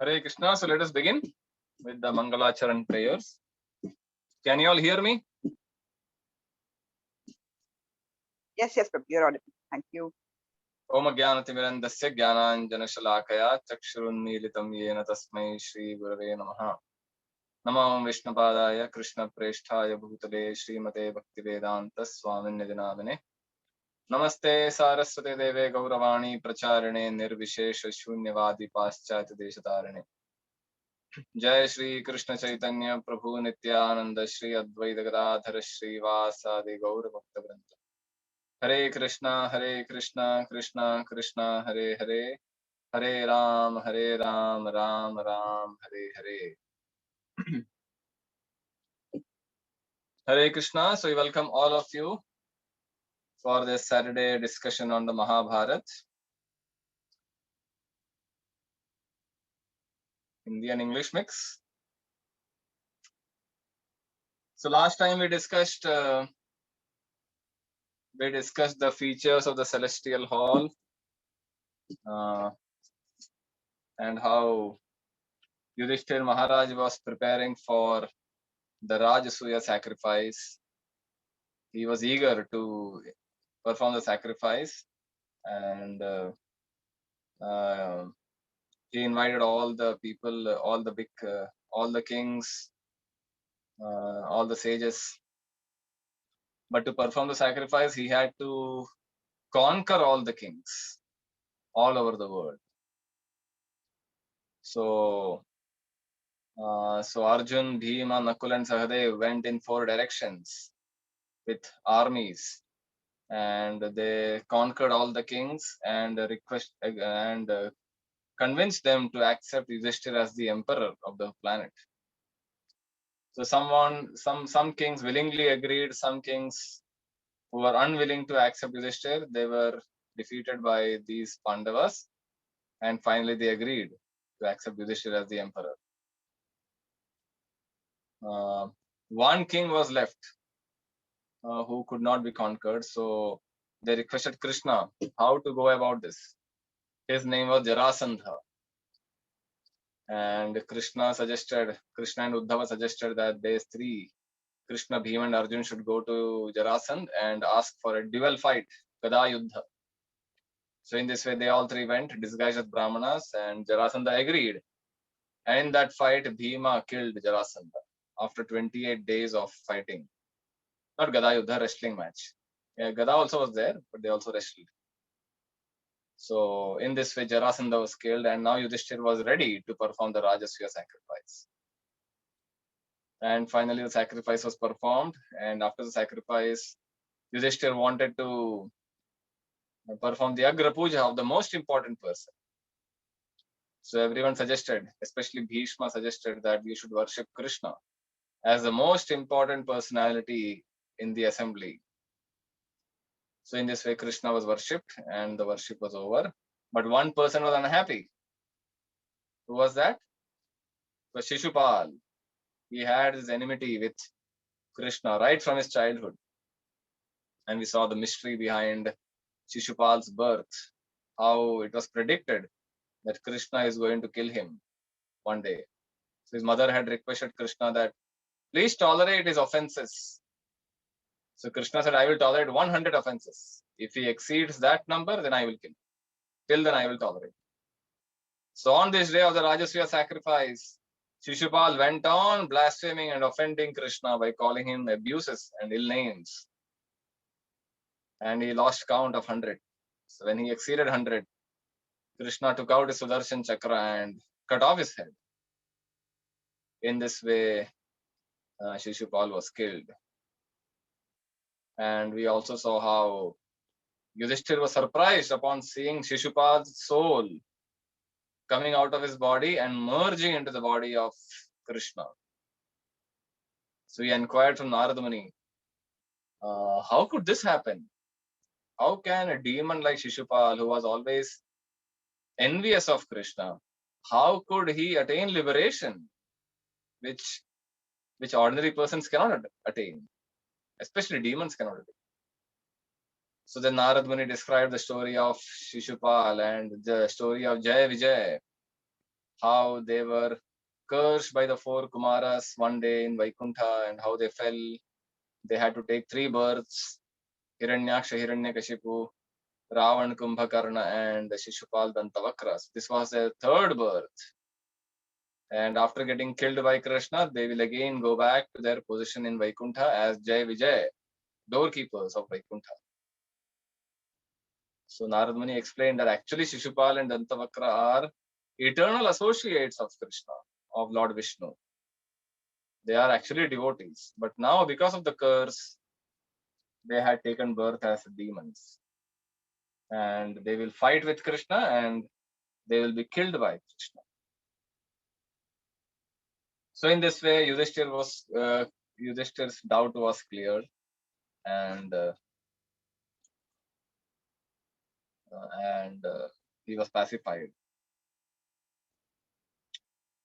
Hare Krishna. So let us begin with the Mangalacharan prayers. Can you all hear me? Yes, Prabhu, you're audible. Thank you. Om Jnanatimirandasya Jnananjanashalakaya Chakshurunmilitam Yena Tasmai Shri Gurave Namaha. Namo Vishnupadaya Krishna Presthaya Bhutale Srimate Bhaktivedanta Swamine Dinamine. Namaste Saraswate Deve Gauravani Pracharine Nirvishesha Shunyavadi Paschat Deshatarine. जय श्री कृष्ण चैतन्य प्रभु नित्यानंद श्री अद्वैत गदाधर श्रीवासादि गौर भक्तवृंद. हरे कृष्णा कृष्णा कृष्णा हरे हरे, हरे Ram Ram Ram Hare Hare. Hare Krishna. So we welcome all of you for this Saturday discussion on the Mahabharat. Hindi and English mix. So last time we discussed the features of the celestial hall and how Yudhishthir Maharaj was preparing for the Rajasuya sacrifice. He was eager to perform the sacrifice, and he invited all the people, all the kings, all the sages. But to perform the sacrifice, he had to conquer all the kings all over the world. So Arjun, Bhima, Nakul, and Sahadev went in 4 directions with armies, and they conquered all the kings and convinced them to accept Yudhishthira as the emperor of the planet. So some kings willingly agreed, some kings who were unwilling to accept Yudhishthira, they were defeated by these Pandavas, and finally they agreed to accept Yudhishthira as the emperor. One king was left who could not be conquered, so they requested Krishna how to go about this. His name was Jarasandha. And Krishna and Uddhava suggested that these 3, Krishna, Bhima, and Arjun, should go to Jarasandha and ask for a duel fight, Gada Yuddha. So in this way, they all 3 went disguised as Brahmanas, and Jarasandha agreed. And in that fight, Bhima killed Jarasandha after 28 days of fighting. Not Gada Yuddha, wrestling match. Yeah, Gada also was there, but they also wrestled. So in this way, Jarasandha was killed, and now Yudhishthira was ready to perform the Rajasuya sacrifice. And finally, the sacrifice was performed. And after the sacrifice, Yudhishthira wanted to perform the Agra Puja of the most important person. So everyone suggested, especially Bhishma suggested, that you should worship Krishna as the most important personality in the assembly. So in this way, Krishna was worshipped, and the worship was over. But one person was unhappy. Who was that? It was Shishupal. He had his enmity with Krishna right from his childhood. And we saw the mystery behind Shishupal's birth, how it was predicted that Krishna is going to kill him one day. So his mother had requested Krishna that please tolerate his offenses. So Krishna said, I will tolerate 100 offenses. If he exceeds that number, then I will kill him. Till then I will tolerate. So on this day of the Rajasuya sacrifice, Shishupal went on blaspheming and offending Krishna by calling him abuses and ill names. And he lost count of 100. So when he exceeded 100, Krishna took out his Sudarshan Chakra and cut off his head. In this way, Shishupal was killed. And we also saw how Yudhishthira was surprised upon seeing Shishupal's soul coming out of his body and merging into the body of Krishna. So he inquired from Narada Muni, how could this happen? How can a demon like Shishupal, who was always envious of Krishna, how could he attain liberation, which ordinary persons cannot attain, especially demons cannot attain? So then Narad Muni described the story of Shishupal and the story of Jaya Vijay, how they were cursed by the 4 Kumaras one day in Vaikuntha and how they fell. They had to take 3 births: Hiranyaksha, Hiranyakashipu, Ravan, Kumbhakarna, and Shishupal Dantavakras. This was their 3rd birth. And after getting killed by Krishna, they will again go back to their position in Vaikuntha as Jai Vijay, doorkeepers of Vaikuntha. So Narad Muni explained that actually Shishupal and Dantavakra are eternal associates of Krishna, of Lord Vishnu. They are actually devotees. But now, because of the curse, they had taken birth as demons. And they will fight with Krishna and they will be killed by Krishna. So in this way, Yudhishthir's doubt was cleared, and he was pacified.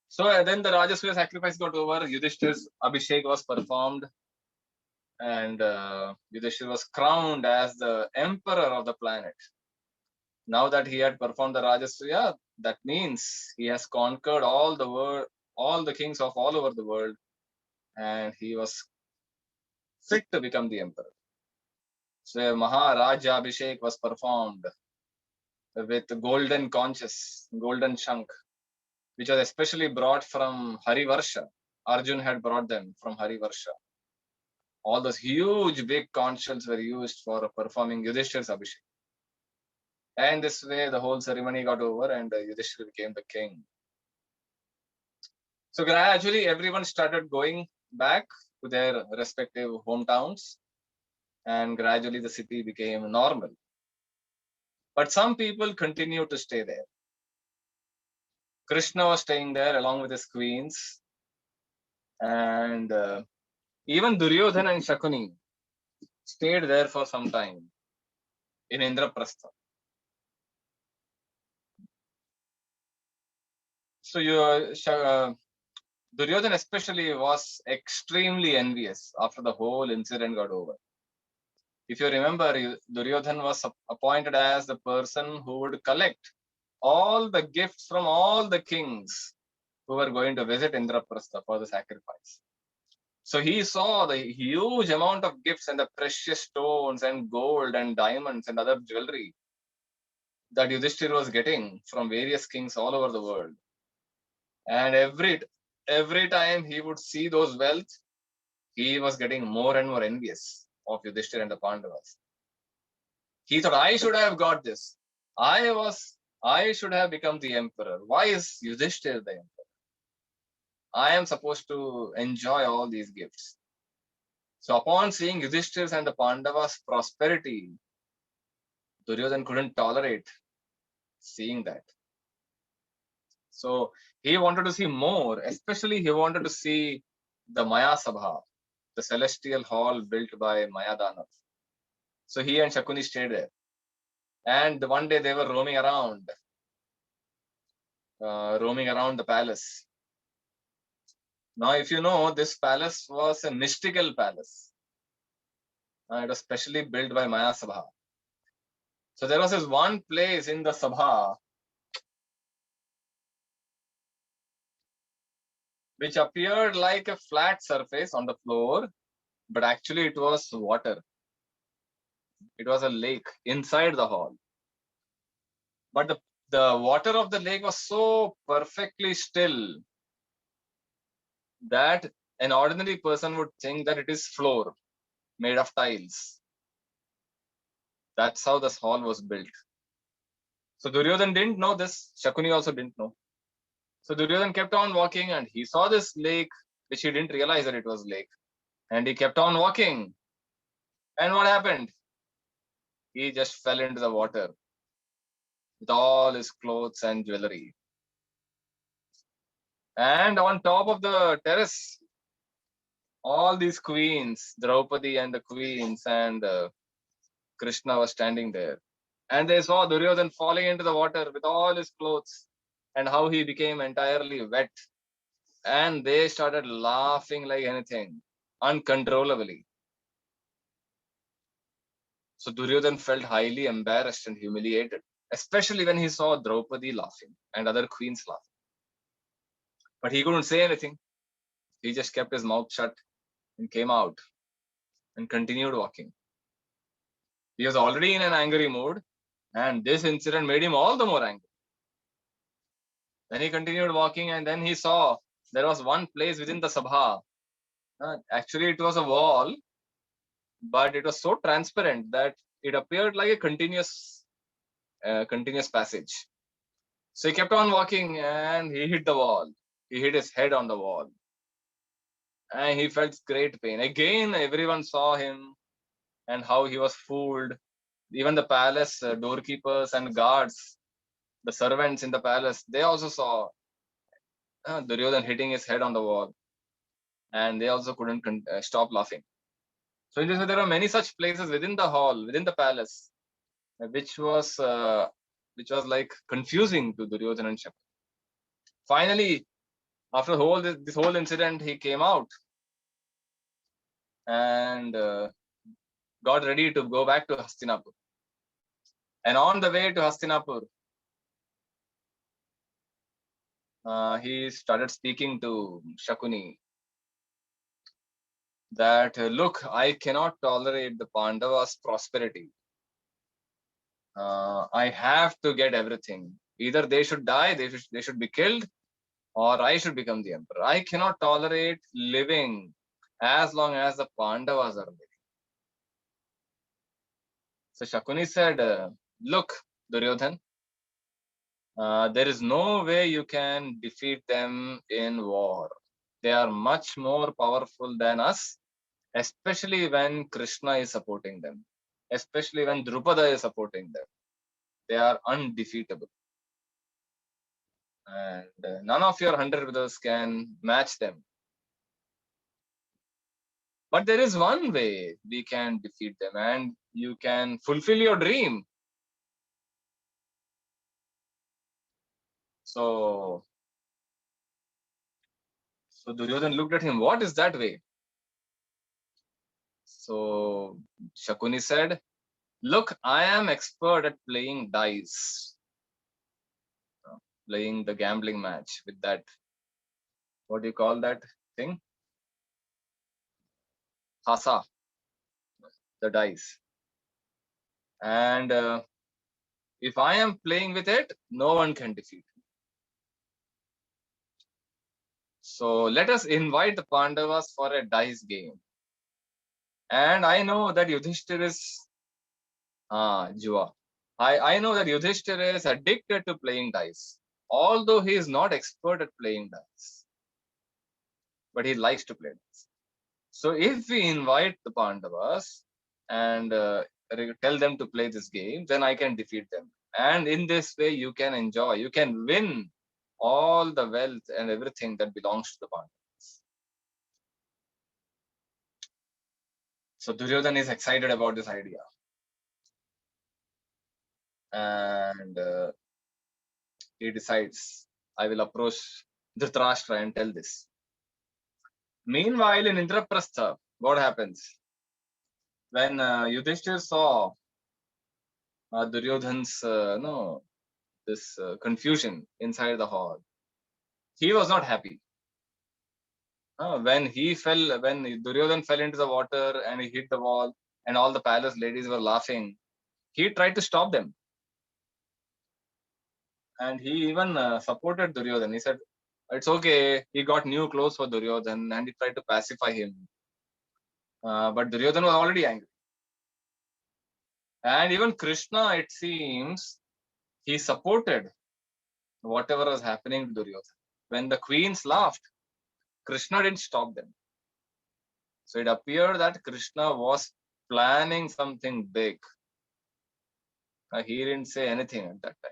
So then the Rajasuya sacrifice got over. Yudhishthir's Abhishek was performed, and Yudhishthir was crowned as the emperor of the planet. Now that he had performed the Rajasuya, that means he has conquered all the world, all the kings of all over the world, and he was fit to become the emperor. So Maharaja Abhishek was performed with golden conches, golden shank, which was especially brought from Harivarsha. Arjun had brought them from Harivarsha. All those huge big conches were used for performing Yudhishthir's Abhishek. And this way the whole ceremony got over and Yudhishthir became the king. So gradually everyone started going back to their respective hometowns, and gradually the city became normal. But some people continued to stay there. Krishna was staying there along with his queens, and even Duryodhana and Shakuni stayed there for some time in Indraprastha. So Duryodhana especially was extremely envious after the whole incident got over. If you remember, Duryodhana was appointed as the person who would collect all the gifts from all the kings who were going to visit Indraprastha for the sacrifice. So he saw the huge amount of gifts and the precious stones and gold and diamonds and other jewelry that Yudhishthir was getting from various kings all over the world. And every time he would see those wealth, he was getting more and more envious of Yudhishthir and the Pandavas. He thought, I should have got this. I should have become the emperor. Why is Yudhishthir the emperor? I am supposed to enjoy all these gifts. So upon seeing Yudhishthir's and the Pandavas' prosperity, Duryodhana couldn't tolerate seeing that. So he wanted to see more, especially he wanted to see the Maya Sabha, the celestial hall built by Mayadanav. So he and Shakuni stayed there. And one day they were roaming around the palace. Now, if you know, this palace was a mystical palace. It was specially built by Maya Sabha. So there was this one place in the Sabha which appeared like a flat surface on the floor, but actually it was water. It was a lake inside the hall. But the water of the lake was so perfectly still that an ordinary person would think that it is floor made of tiles. That's how this hall was built. So Duryodhana didn't know this. Shakuni also didn't know. So Duryodhana kept on walking and he saw this lake, which he didn't realize that it was lake. And he kept on walking. And what happened? He just fell into the water with all his clothes and jewelry. And on top of the terrace, all these queens, Draupadi and the queens and Krishna was standing there. And they saw Duryodhana falling into the water with all his clothes and how he became entirely wet. And they started laughing like anything, uncontrollably. So Duryodhana felt highly embarrassed and humiliated, especially when he saw Draupadi laughing and other queens laughing. But he couldn't say anything. He just kept his mouth shut and came out and continued walking. He was already in an angry mood, and this incident made him all the more angry. Then he continued walking, and then he saw there was one place within the sabha. Actually, it was a wall, but it was so transparent that it appeared like a continuous passage. So he kept on walking, and he hit the wall. He hit his head on the wall, and he felt great pain. Again, everyone saw him and how he was fooled. Even the palace doorkeepers and guards, the servants in the palace, they also saw Duryodhan hitting his head on the wall, and they also couldn't stop laughing. So in this way, there are many such places within the hall, within the palace, which was like confusing to Duryodhan and Shakuni. Finally, after this whole incident, he came out and got ready to go back to Hastinapur. And on the way to Hastinapur, he started speaking to Shakuni that, look, I cannot tolerate the Pandavas' prosperity. I have to get everything. Either they should die, they should be killed, or I should become the emperor. I cannot tolerate living as long as the Pandavas are living. So Shakuni said, look, Duryodhan, there is no way you can defeat them in war. They are much more powerful than us, especially when Krishna is supporting them, especially when Drupada is supporting them. They are undefeatable. And none of your 100 brothers can match them. But there is one way we can defeat them, and you can fulfill your dream. So Duryodhan looked at him. What is that way? So Shakuni said, look, I am expert at playing dice, playing the gambling match with that. What do you call that thing? Hasa, the dice. And if I am playing with it, no one can defeat me. So let us invite the Pandavas for a dice game. And I know that Yudhishthir is Jua. I know that Yudhishthir is addicted to playing dice, although he is not expert at playing dice, but he likes to play dice. So if we invite the Pandavas and tell them to play this game, then I can defeat them. And in this way, you can enjoy, you can win all the wealth and everything that belongs to the Pandavas. So Duryodhan is excited about this idea. And he decides, I will approach Dhritarashtra and tell this. Meanwhile, in Indraprastha, what happens? When Yudhishthir saw Duryodhan's confusion inside the hall, he was not happy. When Duryodhan fell into the water and he hit the wall, and all the palace ladies were laughing, he tried to stop them. And he even supported Duryodhan. He said, it's okay. He got new clothes for Duryodhan and he tried to pacify him. But Duryodhan was already angry. And even Krishna, it seems, he supported whatever was happening to Duryodhan. When the queens laughed, Krishna didn't stop them. So it appeared that Krishna was planning something big. He didn't say anything at that time.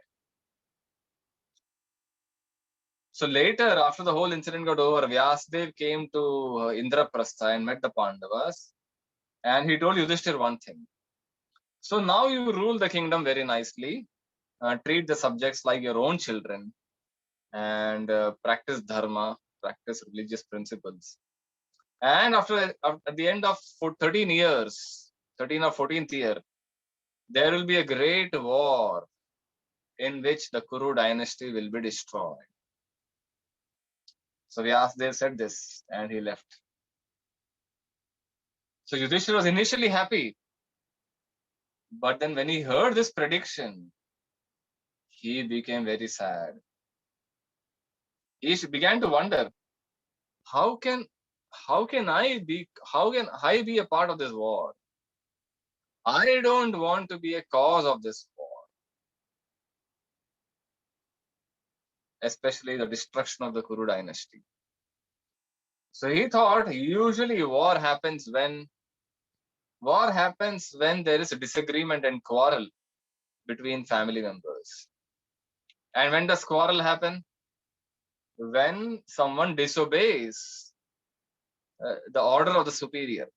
So later, after the whole incident got over, Vyasdev came to Indraprastha and met the Pandavas. And he told Yudhishthir one thing. So now you rule the kingdom very nicely. Treat the subjects like your own children. And practice dharma, practice religious principles. And at the end of 13 years, 13 or 14th year, there will be a great war in which the Kuru dynasty will be destroyed. So Vyasdev said this and he left. So Yudhishthira was initially happy, but then when he heard this prediction, he became very sad. He began to wonder, how can I be a part of this war? I don't want to be a cause of this war, especially the destruction of the Kuru dynasty. So he thought usually war happens when there is a disagreement and quarrel between family members. And when does quarrel happen? When someone disobeys the order of the superior.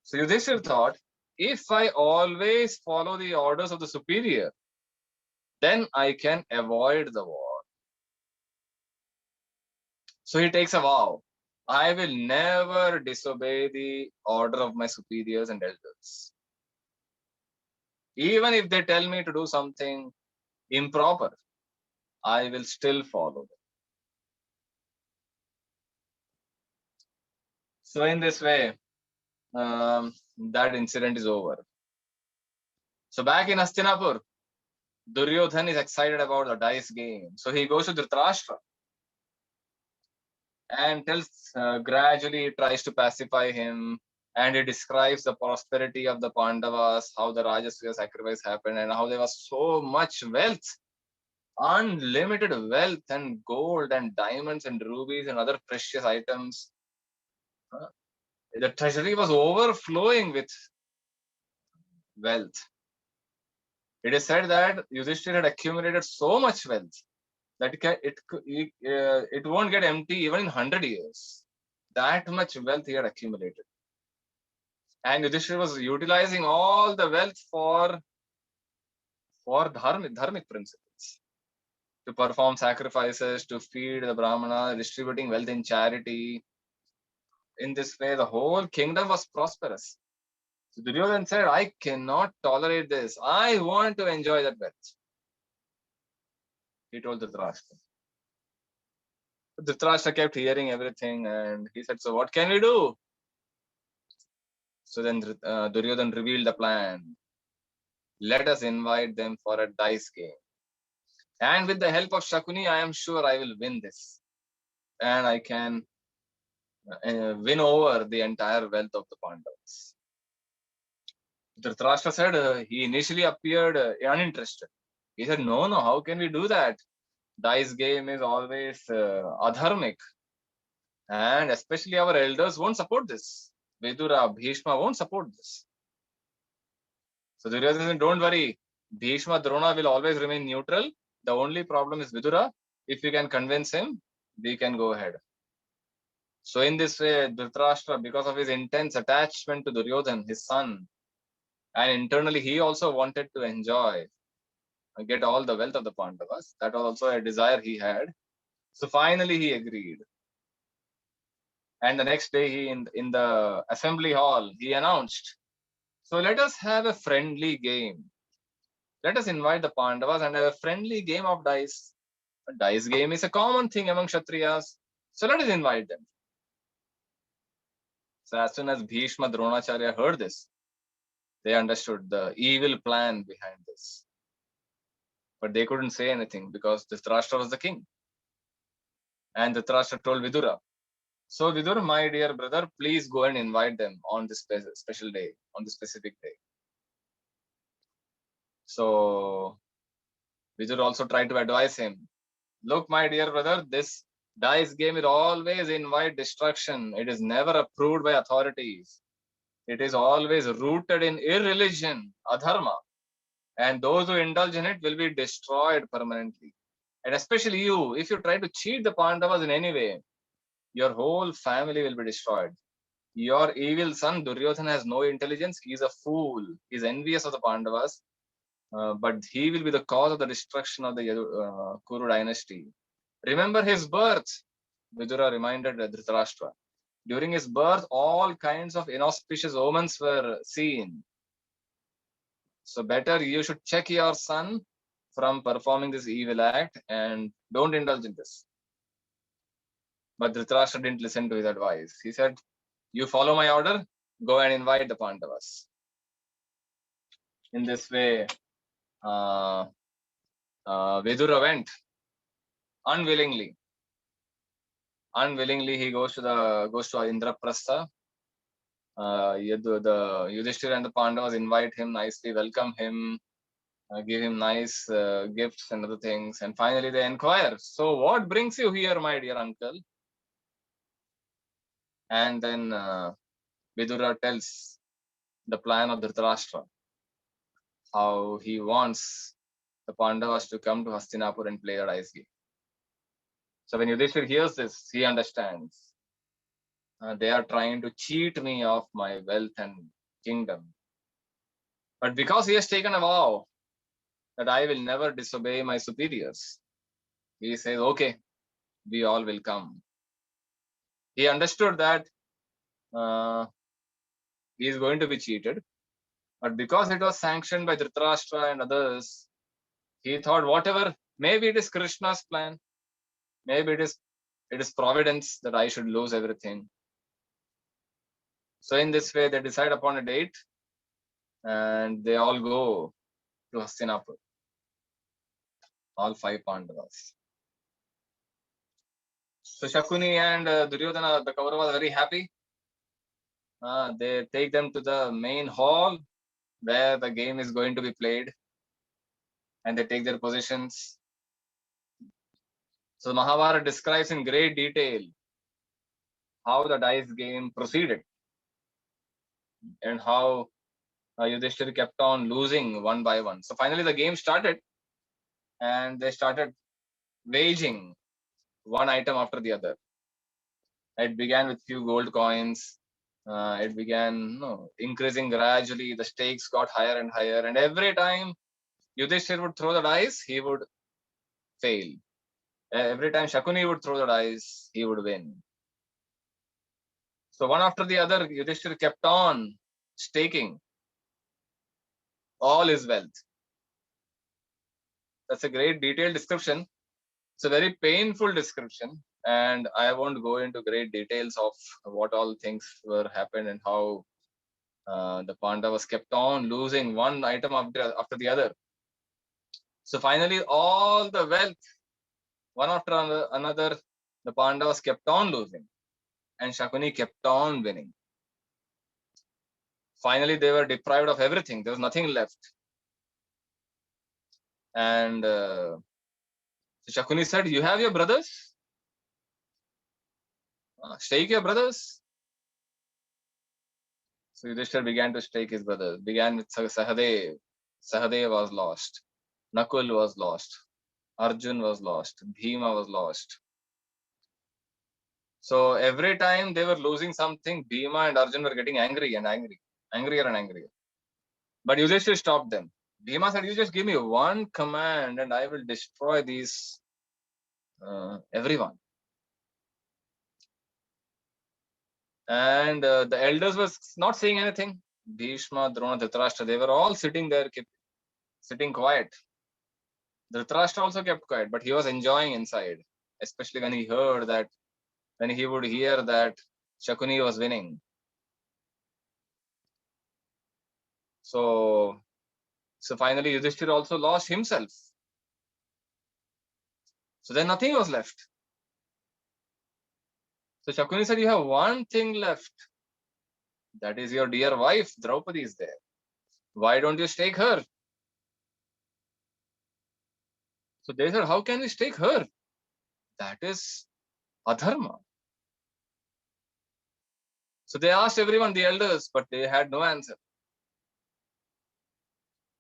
So Yudhishthir thought, if I always follow the orders of the superior, then I can avoid the war. So he takes a vow. I will never disobey the order of my superiors and elders. Even if they tell me to do something improper, I will still follow them. So in this way, that incident is over. So back in Hastinapur, Duryodhan is excited about the dice game. So he goes to Dhritarashtra and gradually tries to pacify him. And he describes the prosperity of the Pandavas, how the Rajasuya sacrifice happened, and how there was so much wealth, unlimited wealth, and gold, and diamonds, and rubies, and other precious items. The treasury was overflowing with wealth. It is said that Yudhishthira had accumulated so much wealth that it won't get empty even in 100 years. That much wealth he had accumulated. And Yudhishthira was utilizing all the wealth for dharmic principles, to perform sacrifices, to feed the Brahmana, distributing wealth in charity. In this way, the whole kingdom was prosperous. So Duryodhana said, I cannot tolerate this. I want to enjoy that wealth. He told Dhritarashtra. Dhritarashtra kept hearing everything and he said, so what can we do? So then Duryodhana revealed the plan. Let us invite them for a dice game. And with the help of Shakuni, I am sure I will win this. And I can win over the entire wealth of the Pandavas. Dhritarashtra said he initially appeared uninterested. He said, no, how can we do that? Dice game is always adharmic. And especially our elders won't support this. Vidura, Bhishma won't support this. So Duryodhana said, don't worry. Bhishma, Drona will always remain neutral. The only problem is Vidura. If we can convince him, we can go ahead. So in this way, Dhritarashtra, because of his intense attachment to Duryodhana, his son, and internally he also wanted to enjoy and get all the wealth of the Pandavas. That was also a desire he had. So finally he agreed. And the next day, he in the assembly hall, he announced, so let us have a friendly game. Let us invite the Pandavas and have a friendly game of dice. A dice game is a common thing among Kshatriyas. So let us invite them. So as soon as Bhishma Dronacharya heard this, they understood the evil plan behind this. But they couldn't say anything because Dhritarashtra was the king. And Dhritarashtra told Vidura, so Vidur, my dear brother, please go and invite them on this special day, on this specific day. So Vidur also tried to advise him. Look, my dear brother, this dice game will always invite destruction. It is never approved by authorities. It is always rooted in irreligion, adharma. And those who indulge in it will be destroyed permanently. And especially you, if you try to cheat the Pandavas in any way, your whole family will be destroyed. Your evil son Duryodhana has no intelligence. He is a fool. He is envious of the Pandavas. But he will be the cause of the destruction of the Kuru dynasty. Remember his birth, Vidura reminded Dhritarashtra. During his birth, all kinds of inauspicious omens were seen. So better you should check your son from performing this evil act and don't indulge in this. But Dhritarashtra didn't listen to his advice. He said, "You follow my order, go and invite the Pandavas." In this way, Vidura went unwillingly. Unwillingly, he goes to Indraprastha. The Yudhishthira and the Pandavas invite him nicely, welcome him, give him nice gifts and other things. And finally, they inquire, "So, what brings you here, my dear uncle?" And then Vidura tells the plan of Dhritarashtra, how he wants the Pandavas to come to Hastinapur and play a dice game. So when Yudhishthira hears this, he understands. They are trying to cheat me of my wealth and kingdom. But because he has taken a vow that I will never disobey my superiors, he says, "Okay, we all will come." He understood that he is going to be cheated. But because it was sanctioned by Dhritarashtra and others, he thought, whatever, maybe it is Krishna's plan. Maybe it is providence that I should lose everything. So in this way, they decide upon a date and they all go to Hastinapur. All 5 Pandavas. So Shakuni and Duryodhana, the Kauravas, are very happy. They take them to the main hall where the game is going to be played, and they take their positions. So Mahabharat describes in great detail how the dice game proceeded and how Yudhishthira kept on losing one by one. So finally the game started and they started waging one item after the other. It began with few gold coins. It began increasing gradually. The stakes got higher and higher. And every time Yudhishthira would throw the dice, he would fail. Every time Shakuni would throw the dice, he would win. So one after the other, Yudhishthira kept on staking all his wealth. That's a great detailed description. It's a very painful description, and I won't go into great details of what all things were happened and how the Pandavas kept on losing one item after the other. So finally, all the wealth, one after another, the Pandavas kept on losing, and Shakuni kept on winning. Finally, they were deprived of everything. There was nothing left. And so Shakuni said, "You have your brothers? Stake your brothers?" So Yudhishthira began to stake his brothers. Began with Sahadev. Sahadev was lost. Nakul was lost. Arjun was lost. Bhima was lost. So every time they were losing something, Bhima and Arjun were getting angry and angry, angrier and angrier. But Yudhishthira stopped them. Bhima said, "You just give me one command and I will destroy these everyone." And the elders were not saying anything. Bhishma, Drona, Dhritarashtra, they were all sitting there, sitting quiet. Dhritarashtra also kept quiet, but he was enjoying inside, especially when he heard that, when he would hear that Shakuni was winning. So finally Yudhishthira also lost himself. So then nothing was left. So Shakuni said, "You have one thing left. That is your dear wife, Draupadi is there. Why don't you stake her?" So they said, "How can we stake her? That is adharma." So they asked everyone, the elders, but they had no answer.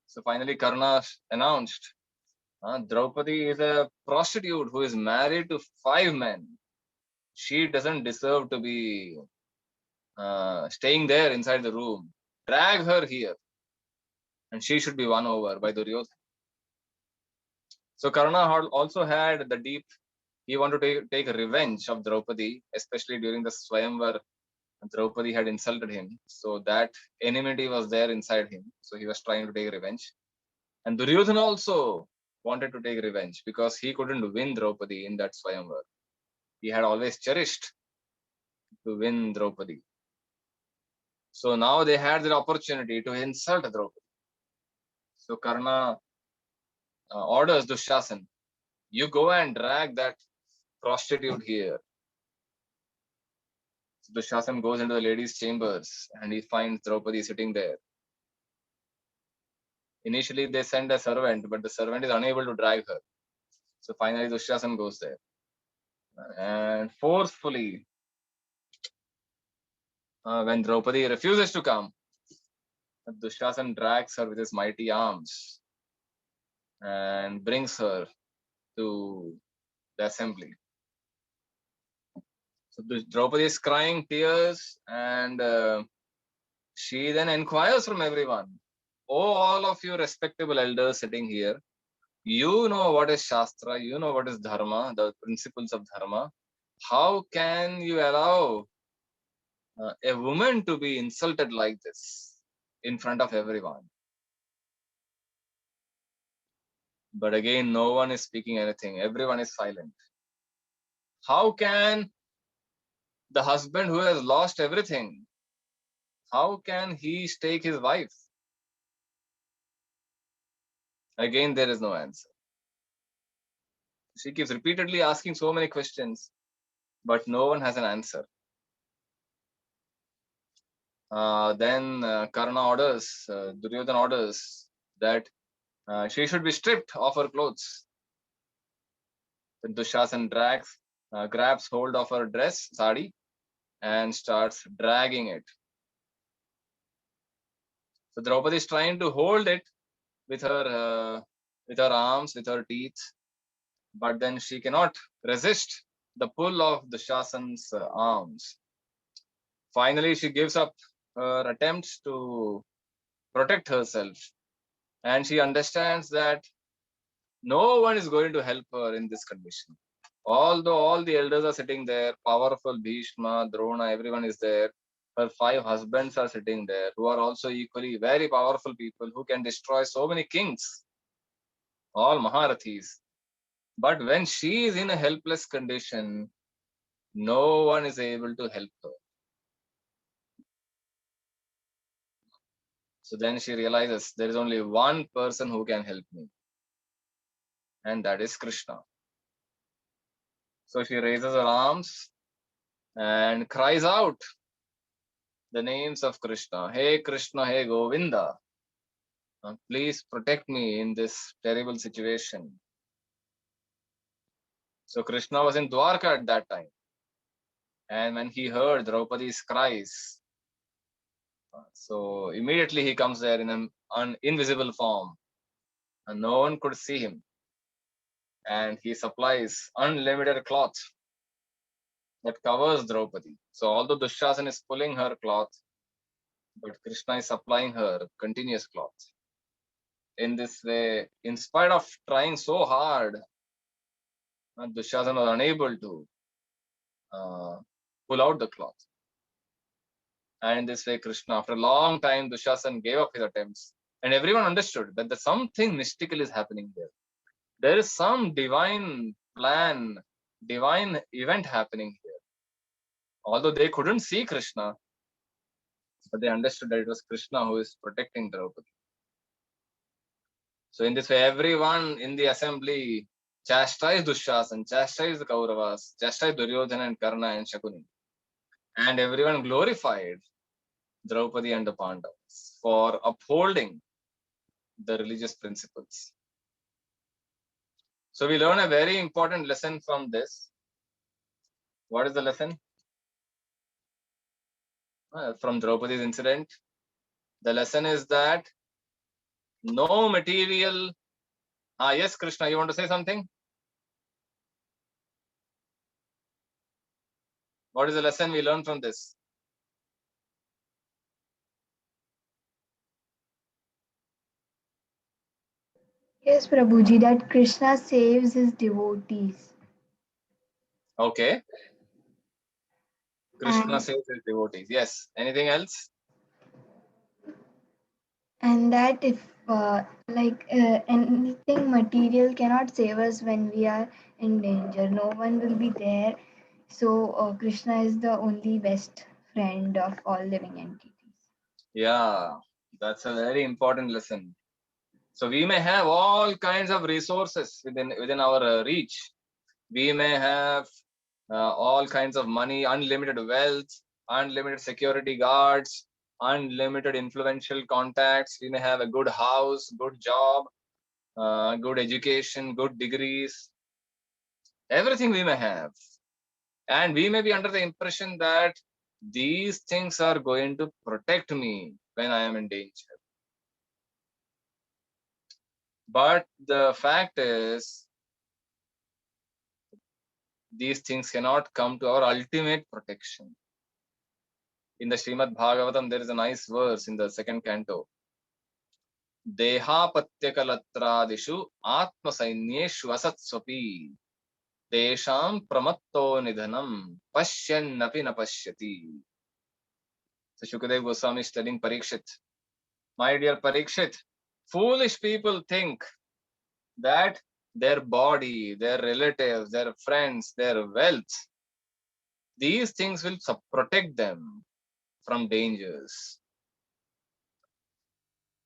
So finally Karna announced, Draupadi is a prostitute who is married to 5 men. She doesn't deserve to be staying there inside the room. Drag her here. And she should be won over by Duryodhana. So Karna also had the deep, he wanted to take revenge of Draupadi, especially during the Swayamvar. Draupadi had insulted him. So that enmity was there inside him. So he was trying to take revenge. And Duryodhana also wanted to take revenge because he couldn't win Draupadi in that Swayamvar. he had always cherished to win Draupadi. So now they had the opportunity to insult Draupadi. So Karna orders Dushasan, you go and drag that prostitute here. So Dushasan goes into the ladies' chambers and he finds Draupadi sitting there. Initially, they send a servant, but the servant is unable to drag her. So finally, Dushasan goes there and forcefully, when Draupadi refuses to come, Dushasan drags her with his mighty arms and brings her to the assembly. So Draupadi is crying tears, and she then inquires from everyone, oh, all of you respectable elders sitting here, you know what is Shastra, you know what is Dharma, the principles of Dharma. How can you allow a woman to be insulted like this in front of everyone? But again, no one is speaking anything. Everyone is silent. How can the husband who has lost everything, how can he stake his wife? Again, there is no answer. She keeps repeatedly asking so many questions, but no one has an answer. Then Karna orders, Duryodhana orders that she should be stripped of her clothes. Then Dushasan grabs hold of her dress, sari, and starts dragging it. So Draupadi is trying to hold it with her arms, with her teeth, but then she cannot resist the pull of Dushasan's arms. Finally, she gives up her attempts to protect herself, and she understands that no one is going to help her in this condition. Although all the elders are sitting there, powerful Bhishma, Drona, everyone is there. Her 5 husbands are sitting there, who are also equally very powerful people who can destroy so many kings, all Maharathis. But when she is in a helpless condition, no one is able to help her. So then she realizes there is only one person who can help me, and that is Krishna. So she raises her arms and cries out the names of Krishna. Hey Krishna, hey Govinda, please protect me in this terrible situation. So Krishna was in Dwarka at that time. And when he heard Draupadi's cries, so immediately he comes there in an invisible form, and no one could see him. And he supplies unlimited cloth that covers Draupadi. So although Dushasan is pulling her cloth, but Krishna is supplying her continuous cloth. In this way, in spite of trying so hard, Dushasan was unable to pull out the cloth. And in this way, Krishna, after a long time, Dushasan gave up his attempts. And everyone understood that something mystical is happening there. There is some divine plan, divine event happening here. Although they couldn't see Krishna, but they understood that it was Krishna who is protecting Draupadi. So in this way, everyone in the assembly chastised Dushasan, chastised the Kauravas, chastised Duryodhana and Karna and Shakuni. And everyone glorified Draupadi and the Pandavas for upholding the religious principles. So we learn a very important lesson from this. What is the lesson? From Draupadi's incident, the lesson is that no material. Yes, Krishna, you want to say something? What is the lesson we learn from this? Yes, Prabhuji, that Krishna saves his devotees. Okay. Krishna And, saves his devotees. Yes. Anything else? and that if anything material cannot save us when we are in danger, no one will be there So Krishna is the only best friend of all living entities. Yeah, that's a very important lesson. So we may have all kinds of resources within our reach. We may have all kinds of money, unlimited wealth, unlimited security guards, unlimited influential contacts. We may have a good house, good job, good education, good degrees, everything we may have. And we may be under the impression that these things are going to protect me when I am in danger. But the fact is, these things cannot come to our ultimate protection. In the Srimad Bhagavatam, there is a nice verse in the second canto. Dehapatyakalatradishu atmasainyeshu asatsvapi tesham pramatto nidhanam pashyannapi na pashyati. So Shukadev Goswami is telling Parikshit, my dear Parikshit, foolish people think that their body, their relatives, their friends, their wealth, these things will protect them from dangers.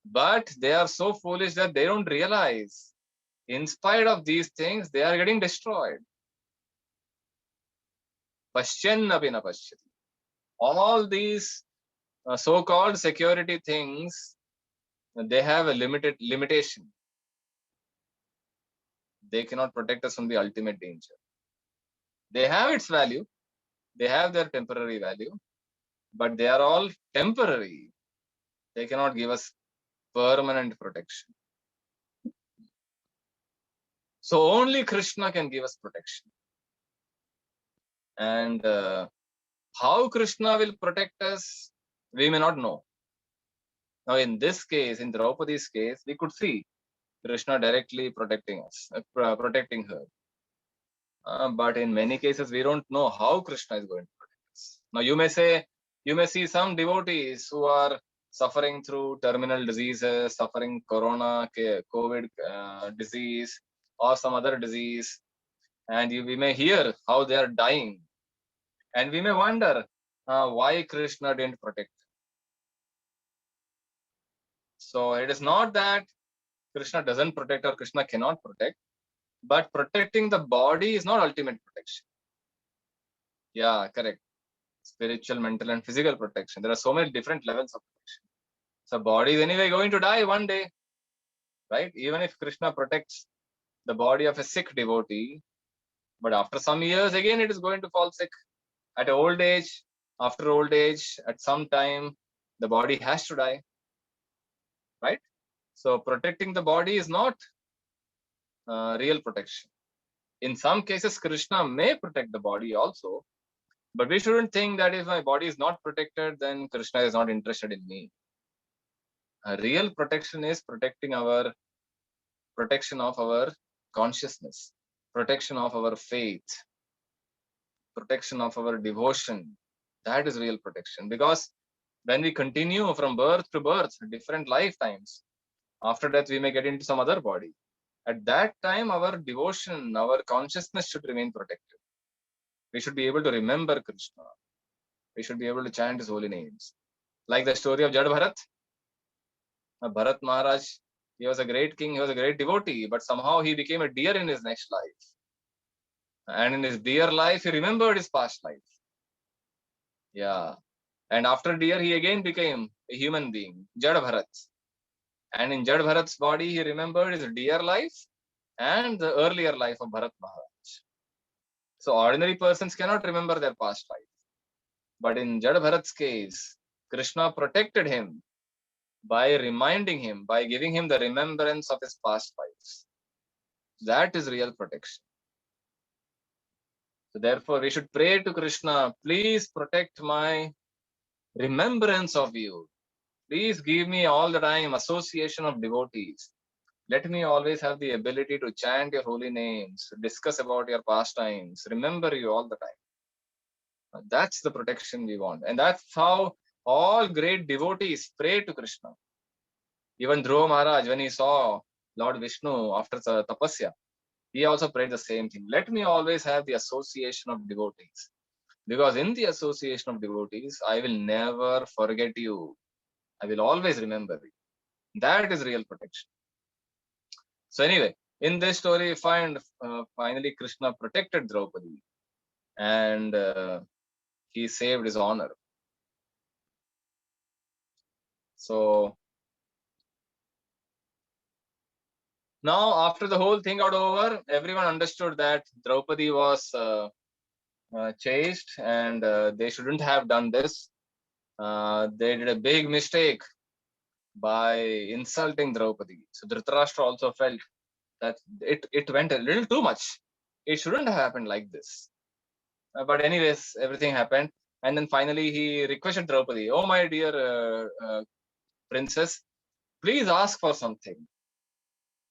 But they are so foolish that they don't realize, in spite of these things, they are getting destroyed. Pashyannapi na pashyati. All these so-called security things, they have a limitation. They cannot protect us from the ultimate danger. They have its value. They have their temporary value, but they are all temporary. They cannot give us permanent protection. So only Krishna can give us protection. And how Krishna will protect us, we may not know. Now, in this case, in Draupadi's case, we could see Krishna directly protecting us, protecting her. But in many cases, we don't know how Krishna is going to protect us. Now, you may see some devotees who are suffering through terminal diseases, suffering corona, COVID disease, or some other disease, and we may hear how they are dying, and we may wonder why Krishna didn't protect them. So it is not that Krishna doesn't protect or Krishna cannot protect, but protecting the body is not ultimate protection. Yeah, correct. Spiritual, mental, and physical protection. There are so many different levels of protection. So body is anyway going to die one day, right? Even if Krishna protects the body of a sick devotee, but after some years again it is going to fall sick. At old age, after old age, at some time, the body has to die, right? So protecting the body is not real protection. In some cases, Krishna may protect the body also, but we shouldn't think that if my body is not protected, then Krishna is not interested in me. A real protection is protection of our consciousness, protection of our faith, protection of our devotion. That is real protection. Because when we continue from birth to birth, different lifetimes, after that we may get into some other body. At that time, our devotion, our consciousness should remain protected. We should be able to remember Krishna. We should be able to chant his holy names. Like the story of Jad Bharat. Bharat Maharaj, he was a great king, he was a great devotee, but somehow he became a deer in his next life. And in his deer life, he remembered his past life. Yeah. And after deer, he again became a human being, Jad Bharat. And in Jad Bharat's body, he remembered his deer life and the earlier life of Bharat Maharaj. So ordinary persons cannot remember their past life. But in Jad Bharat's case, Krishna protected him by reminding him, by giving him the remembrance of his past lives. That is real protection. So therefore, we should pray to Krishna, please protect my remembrance of you. Please give me all the time association of devotees. Let me always have the ability to chant your holy names, discuss about your pastimes, remember you all the time. That's the protection we want. And that's how all great devotees pray to Krishna. Even Dhruva Maharaj, when he saw Lord Vishnu after tapasya, he also prayed the same thing. Let me always have the association of devotees, because in the association of devotees, I will never forget you. I will always remember you. That is real protection. So anyway, in this story, we find finally Krishna protected Draupadi, and he saved his honor. So now, after the whole thing got over, everyone understood that Draupadi was chased, and they shouldn't have done this. They did a big mistake by insulting Draupadi. So Dhritarashtra also felt that it went a little too much. It shouldn't have happened like this. But anyways, everything happened, and then finally he requested Draupadi, "Oh my dear princess, please ask for something.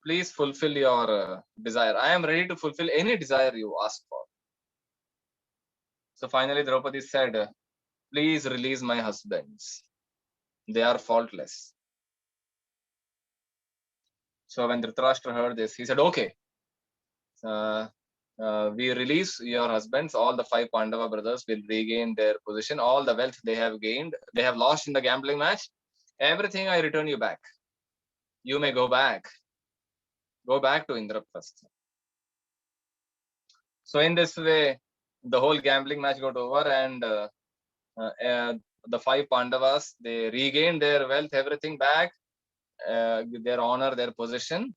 Please fulfill your desire. I am ready to fulfill any desire you ask for." So finally Draupadi said, "Please release my husbands. They are faultless." So when Dhritarashtra heard this, he said, "Okay, uh, we release your husbands. All the 5 Pandava brothers will regain their position. All the wealth they have gained, they have lost in the gambling match. Everything I return you back. You may go back. Go back to Indraprastha." So in this way, the whole gambling match got over, and the 5 Pandavas, they regained their wealth, everything back, their honor, their position.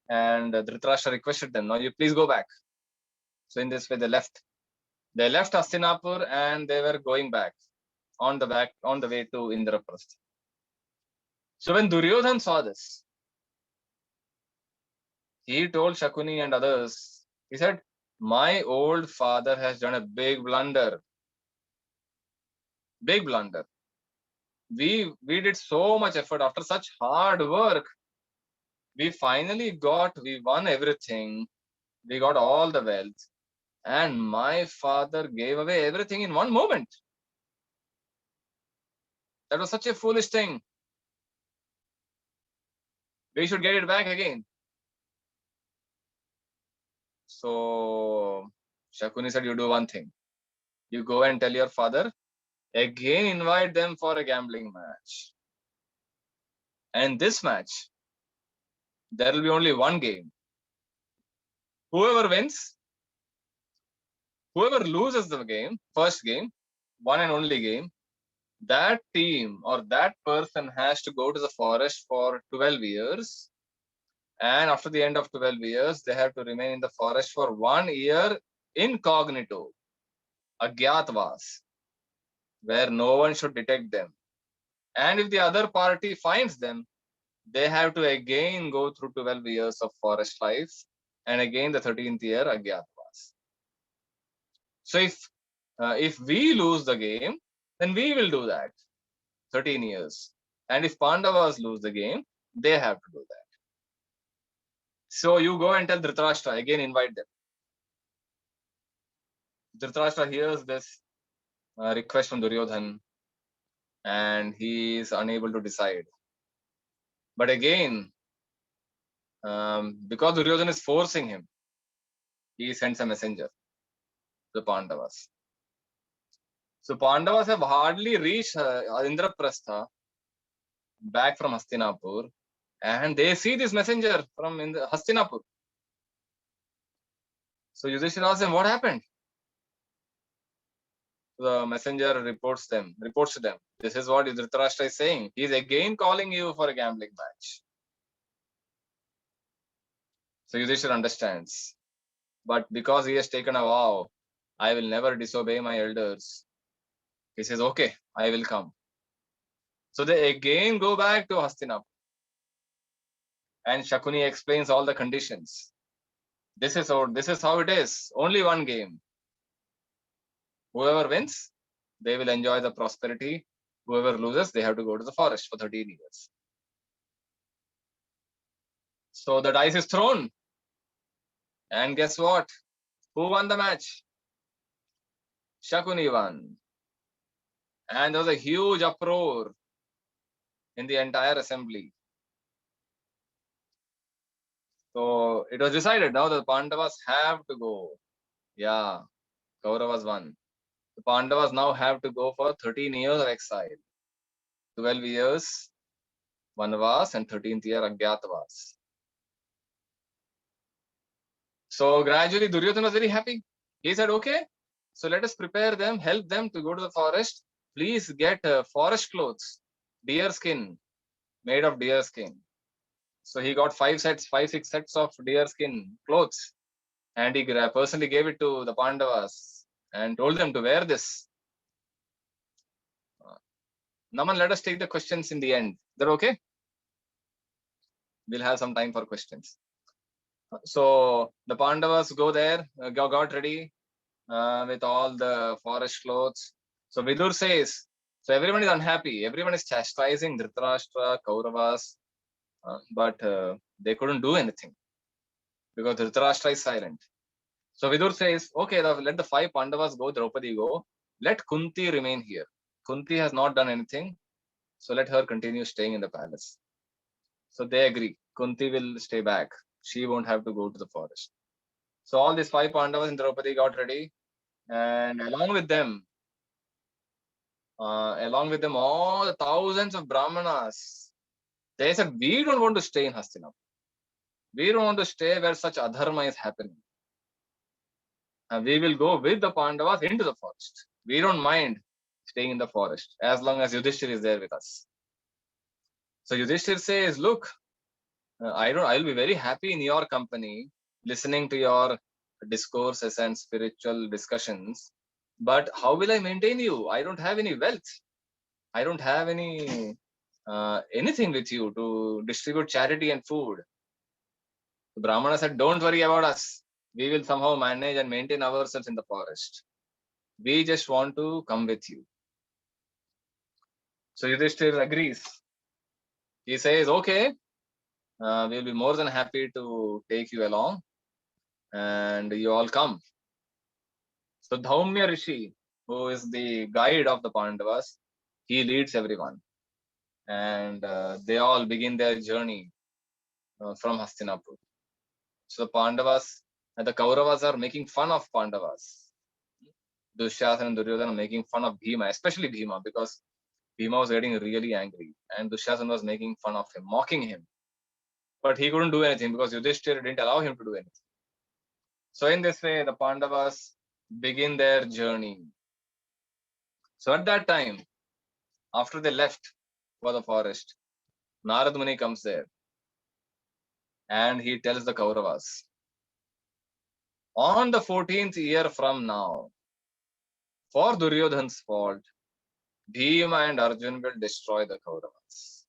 And Dhritarashtra requested them, "Now you please go back." So in this way, they left. They left Hastinapur, and they were going back on the way to Indraprastha. So when Duryodhan saw this, he told Shakuni and others, he said, "My old father has done a big blunder. Big blunder. We did so much effort after such hard work. We won everything. We got all the wealth. And my father gave away everything in one moment. That was such a foolish thing. We should get it back again." So Shakuni said, "You do one thing. You go and tell your father, again invite them for a gambling match. And this match, there will be only one game. Whoever wins, whoever loses the game, first game, one and only game, that team or that person has to go to the forest for 12 years. And after the end of 12 years, they have to remain in the forest for 1 year incognito, agyatwas, where no one should detect them. And if the other party finds them, they have to again go through 12 years of forest life, and again the 13th year agyatwas. So if we lose the game, then we will do that 13 years. And if Pandavas lose the game, they have to do that. So you go and tell Dhritarashtra, again invite them. Dhritarashtra hears this request from Duryodhan, and he is unable to decide. But again, because Duryodhan is forcing him, he sends a messenger to the Pandavas. So Pandavas have hardly reached Indraprastha back from Hastinapur, and they see this messenger from Hastinapur. So Yudhishthira asks them, "What happened?" The messenger reports to them, "This is what Dhritarashtra is saying. He is again calling you for a gambling match." So Yudhishthira understands. But because he has taken a vow, "I will never disobey my elders," he says, "Okay, I will come." So they again go back to Hastinapur. And Shakuni explains all the conditions. This is how it is. Only one game. Whoever wins, they will enjoy the prosperity. Whoever loses, they have to go to the forest for 13 years. So the dice is thrown. And guess what? Who won the match? Shakuni won. And there was a huge uproar in the entire assembly. So it was decided now the Pandavas have to go. Yeah, Kauravas won. The Pandavas now have to go for 13 years of exile. 12 years Vanvas and 13th year Agyatavas. So gradually Duryodhana was very happy. He said, okay, so let us prepare them, help them to go to the forest. Please get forest clothes, deer skin, made of deer skin. So he got 5, 6 sets of deer skin clothes, and he personally gave it to the Pandavas and told them to wear this. Naman, let us take the questions in the end. Is that okay? We'll have some time for questions. So the Pandavas go there, got ready with all the forest clothes. So Vidur says, so everyone is unhappy. Everyone is chastising Dhritarashtra, Kauravas, but they couldn't do anything because Dhritarashtra is silent. So Vidur says, okay, let the 5 Pandavas go, Draupadi go. Let Kunti remain here. Kunti has not done anything, so let her continue staying in the palace. So they agree. Kunti will stay back. She won't have to go to the forest. So all these 5 Pandavas and Draupadi got ready, and along with them, all the thousands of Brahmanas, they said, we don't want to stay in Hastinapur. We don't want to stay where such adharma is happening. And we will go with the Pandavas into the forest. We don't mind staying in the forest as long as Yudhishthir is there with us. So Yudhishthir says, look, I'll be very happy in your company, listening to your discourses and spiritual discussions. But how will I maintain you? I don't have any wealth. I don't have any anything with you to distribute charity and food. The Brahmana said, don't worry about us. We will somehow manage and maintain ourselves in the forest. We just want to come with you. So Yudhishthir agrees. He says, okay, we'll be more than happy to take you along and you all come. So Dhaumya Rishi, who is the guide of the Pandavas, he leads everyone. And they all begin their journey from Hastinapur. So the Pandavas and the Kauravas are making fun of Pandavas. Dushyasana and Duryodhana are making fun of Bhima, especially Bhima, because Bhima was getting really angry and Dushyasana was making fun of him, mocking him. But he couldn't do anything because Yudhishthira didn't allow him to do anything. So in this way, the Pandavas begin their journey. So at that time, after they left for the forest, Narad Muni comes there and he tells the Kauravas, on the 14th year from now, for Duryodhana's fault, Bhima and Arjun will destroy the Kauravas.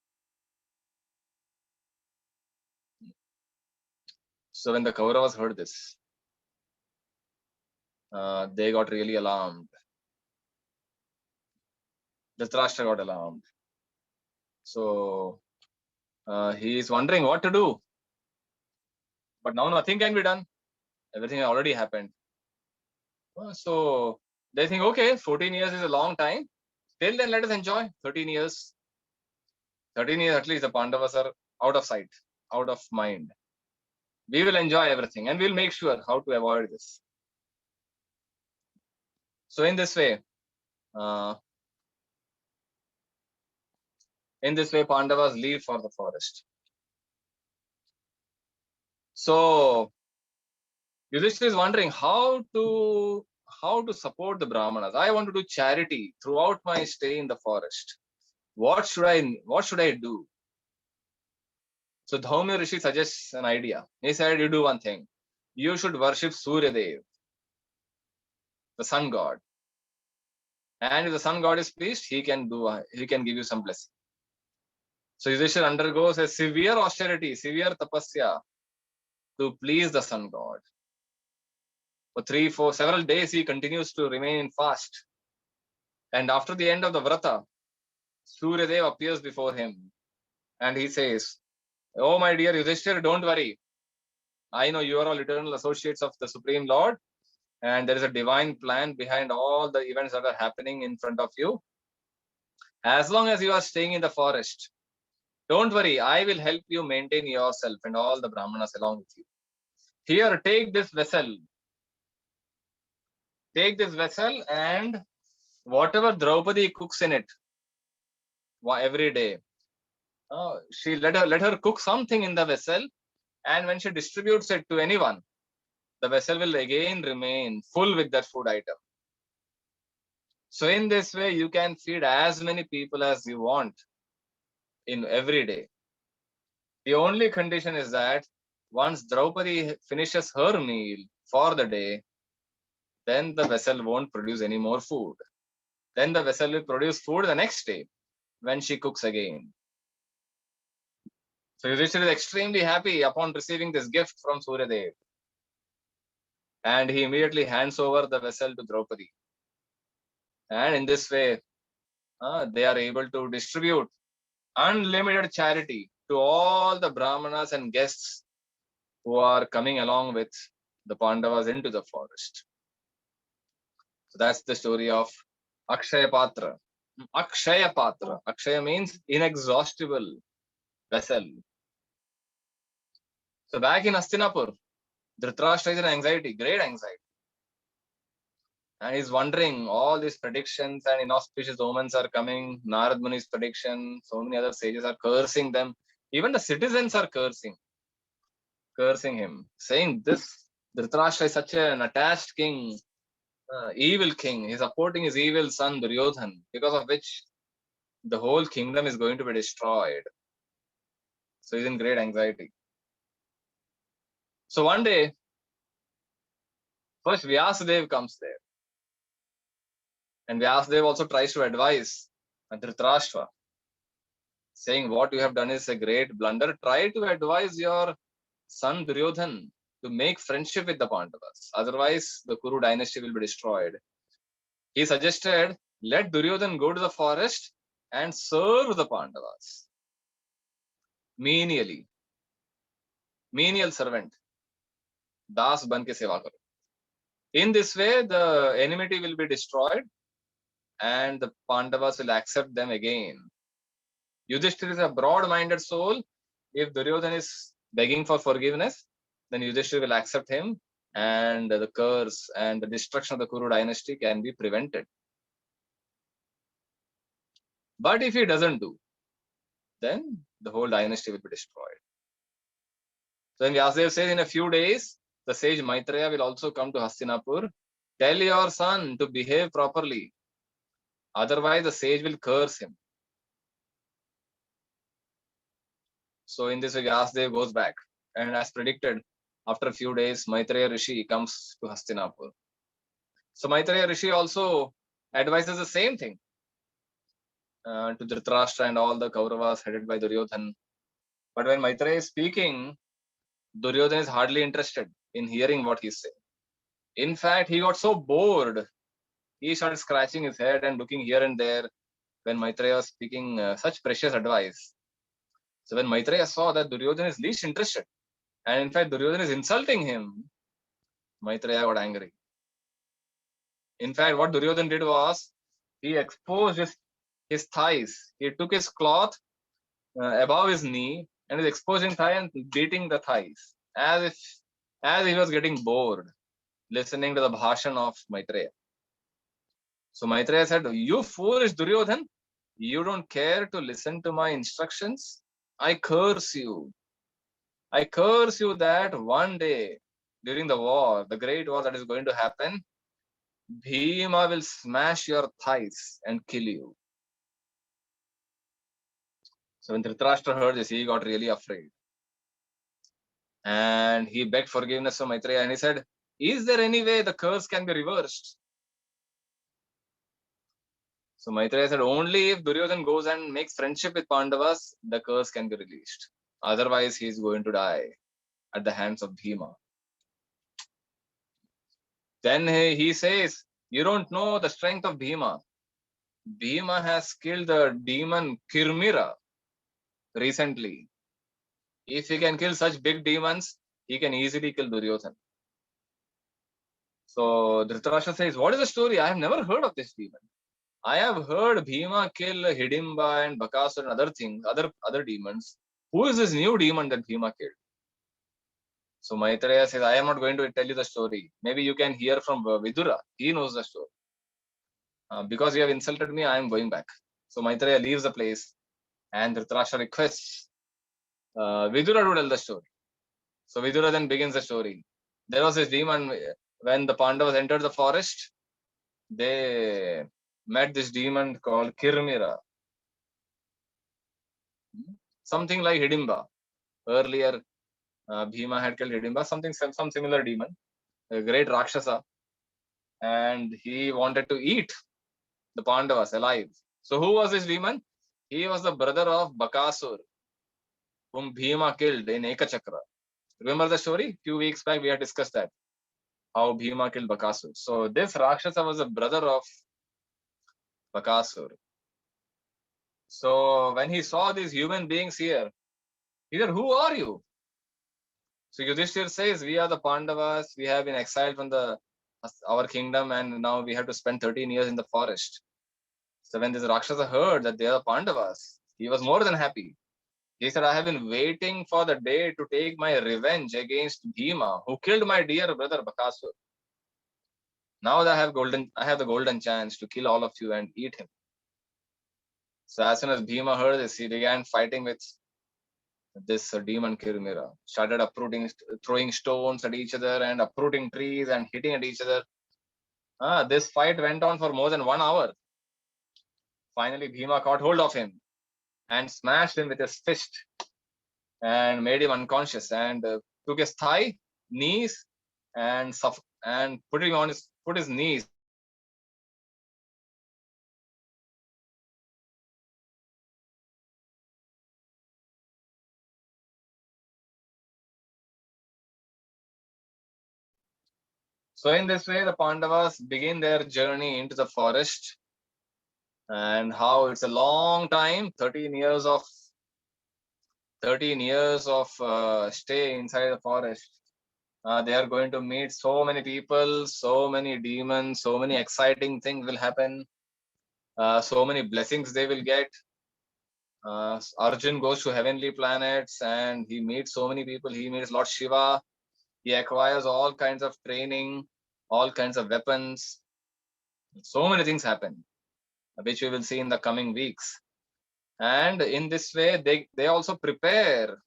So when the Kauravas heard this, they got really alarmed. Dhritarashtra got alarmed. So he is wondering what to do. But now nothing can be done. Everything already happened. So they think, okay, 14 years is a long time. Till then, let us enjoy 13 years. 13 years, at least the Pandavas are out of sight, out of mind. We will enjoy everything and we'll make sure how to avoid this. So in this way, Pandavas leave for the forest. So Yudhishthira is wondering how to support the Brahmanas. I want to do charity throughout my stay in the forest. What should I do? So Dhaumya Rishi suggests an idea. He said, you do one thing. You should worship Surya Dev, the sun god. And if the sun god is pleased, he can give you some blessing. So Yudhishthira undergoes a severe austerity, severe tapasya to please the sun god. For several days, he continues to remain in fast. And after the end of the vrata, Surya Dev appears before him and he says, oh my dear Yudhishthira, don't worry. I know you are all eternal associates of the Supreme Lord and there is a divine plan behind all the events that are happening in front of you. As long as you are staying in the forest, Don't worry, I will help you maintain yourself and all the Brahmanas along with you. Here, take this vessel. Take this vessel and whatever Draupadi cooks in it every day, she let her cook something in the vessel, and when she distributes it to anyone, the vessel will again remain full with that food item. So in this way, you can feed as many people as you want in every day. The only condition is that once Draupadi finishes her meal for the day, then the vessel won't produce any more food. Then the vessel will produce food the next day when she cooks again. So Yudhishthira is extremely happy upon receiving this gift from Suryadev. And he immediately hands over the vessel to Draupadi. And in this way, they are able to distribute unlimited charity to all the Brahmanas and guests who are coming along with the Pandavas into the forest. So that's the story of Akshaya Patra. Akshaya Patra. Akshaya means inexhaustible vessel. So back in Hastinapur, Dhritarashtra is in anxiety, great anxiety. And he's wondering, all these predictions and inauspicious omens are coming. Narad Muni's prediction, so many other sages are cursing them. Even the citizens are cursing him, saying this Dhritarashtra is such an attached king, evil king. He's supporting his evil son Duryodhan, because of which the whole kingdom is going to be destroyed. So he's in great anxiety. So one day, first Vyasadev comes there. And Vyasadev also tries to advise Dhritarashtra, saying what you have done is a great blunder. Try to advise your son Duryodhan to make friendship with the Pandavas. Otherwise, the Kuru dynasty will be destroyed. He suggested, let Duryodhan go to the forest and serve the Pandavas. Menially. Menial servant. Das ban ke seva karo. In this way, the enmity will be destroyed and the Pandavas will accept them again. Yudhishthira is a broad-minded soul. If Duryodhan is begging for forgiveness, then Yudhishthira will accept him, and the curse and the destruction of the Kuru dynasty can be prevented. But if he doesn't do, then the whole dynasty will be destroyed. So then Vyasadeva says, in a few days, the sage Maitreya will also come to Hastinapur. Tell your son to behave properly. Otherwise, the sage will curse him. So in this way, Vyasadeva goes back. And as predicted, after a few days, Maitreya Rishi comes to Hastinapur. So Maitreya Rishi also advises the same thing to Dhritarashtra and all the Kauravas headed by Duryodhan. But when Maitreya is speaking, Duryodhan is hardly interested in hearing what he's saying. In fact, he got so bored, he started scratching his head and looking here and there when Maitreya was speaking such precious advice. So when Maitreya saw that Duryodhan is least interested, and in fact Duryodhan is insulting him, Maitreya got angry. In fact, what Duryodhan did was, he exposed his thighs. He took his cloth above his knee and is exposing thigh and beating the thighs, as he was getting bored listening to the bhashan of Maitreya. So Maitreya said, you foolish Duryodhan, you don't care to listen to my instructions? I curse you. I curse you that one day during the war, the great war that is going to happen, Bhima will smash your thighs and kill you. So when Dhritarashtra heard this, he got really afraid. And he begged forgiveness from Maitreya and he said, is there any way the curse can be reversed? So Maitreya said, only if Duryodhan goes and makes friendship with Pandavas, the curse can be released. Otherwise, he is going to die at the hands of Bhima. Then he says, you don't know the strength of Bhima. Bhima has killed the demon Kirmira recently. If he can kill such big demons, he can easily kill Duryodhan. So Dhritarashtra says, what is the story? I have never heard of this demon. I have heard Bhima kill Hidimba and Bakasura and other things, other demons. Who is this new demon that Bhima killed? So Maitreya says, I am not going to tell you the story. Maybe you can hear from Vidura. He knows the story. Because you have insulted me, I am going back. So Maitreya leaves the place and Dhritarashtra requests Vidura to tell the story. So Vidura then begins the story. There was this demon, when the Pandavas entered the forest, they met this demon called Kirmira. Something like Hidimba. Earlier, Bhima had killed Hidimba, some similar demon, a great Rakshasa. And he wanted to eat the Pandavas alive. So who was this demon? He was the brother of Bakasur, whom Bhima killed in Ekachakra. Remember the story? Few weeks back we had discussed that, how Bhima killed Bakasur. So this Rakshasa was a brother of Bakasur. So when he saw these human beings here, he said, who are you? So Yudhishthir says, we are the Pandavas, we have been exiled from our kingdom and now we have to spend 13 years in the forest. So when this Rakshasa heard that they are Pandavas, he was more than happy. He said, I have been waiting for the day to take my revenge against Bhima, who killed my dear brother Bakasur. Now that I have the golden chance to kill all of you and eat him. So as soon as Bhima heard this, he began fighting with this demon Kirmira. Started throwing stones at each other and uprooting trees and hitting at each other. This fight went on for more than 1 hour. Finally, Bhima caught hold of him and smashed him with his fist and made him unconscious and took his thigh, knees, and put his knees. So in this way, the Pandavas begin their journey into the forest, and how it's a long time, 13 years of stay inside the forest. They are going to meet so many people, so many demons, so many exciting things will happen, so many blessings they will get. Arjun goes to heavenly planets and he meets so many people. He meets Lord Shiva. He acquires all kinds of training, all kinds of weapons. So many things happen, which we will see in the coming weeks. And in this way, they also prepare,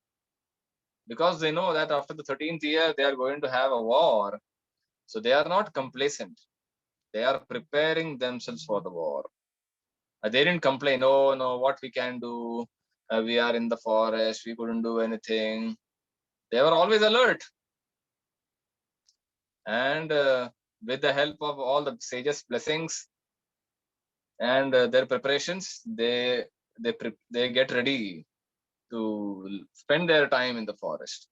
because they know that after the 13th year, they are going to have a war. So they are not complacent. They are preparing themselves for the war. They didn't complain, oh, no, what we can do. We are in the forest. We couldn't do anything. They were always alert. And with the help of all the sages' blessings and their preparations, they get ready to spend their time in the forest.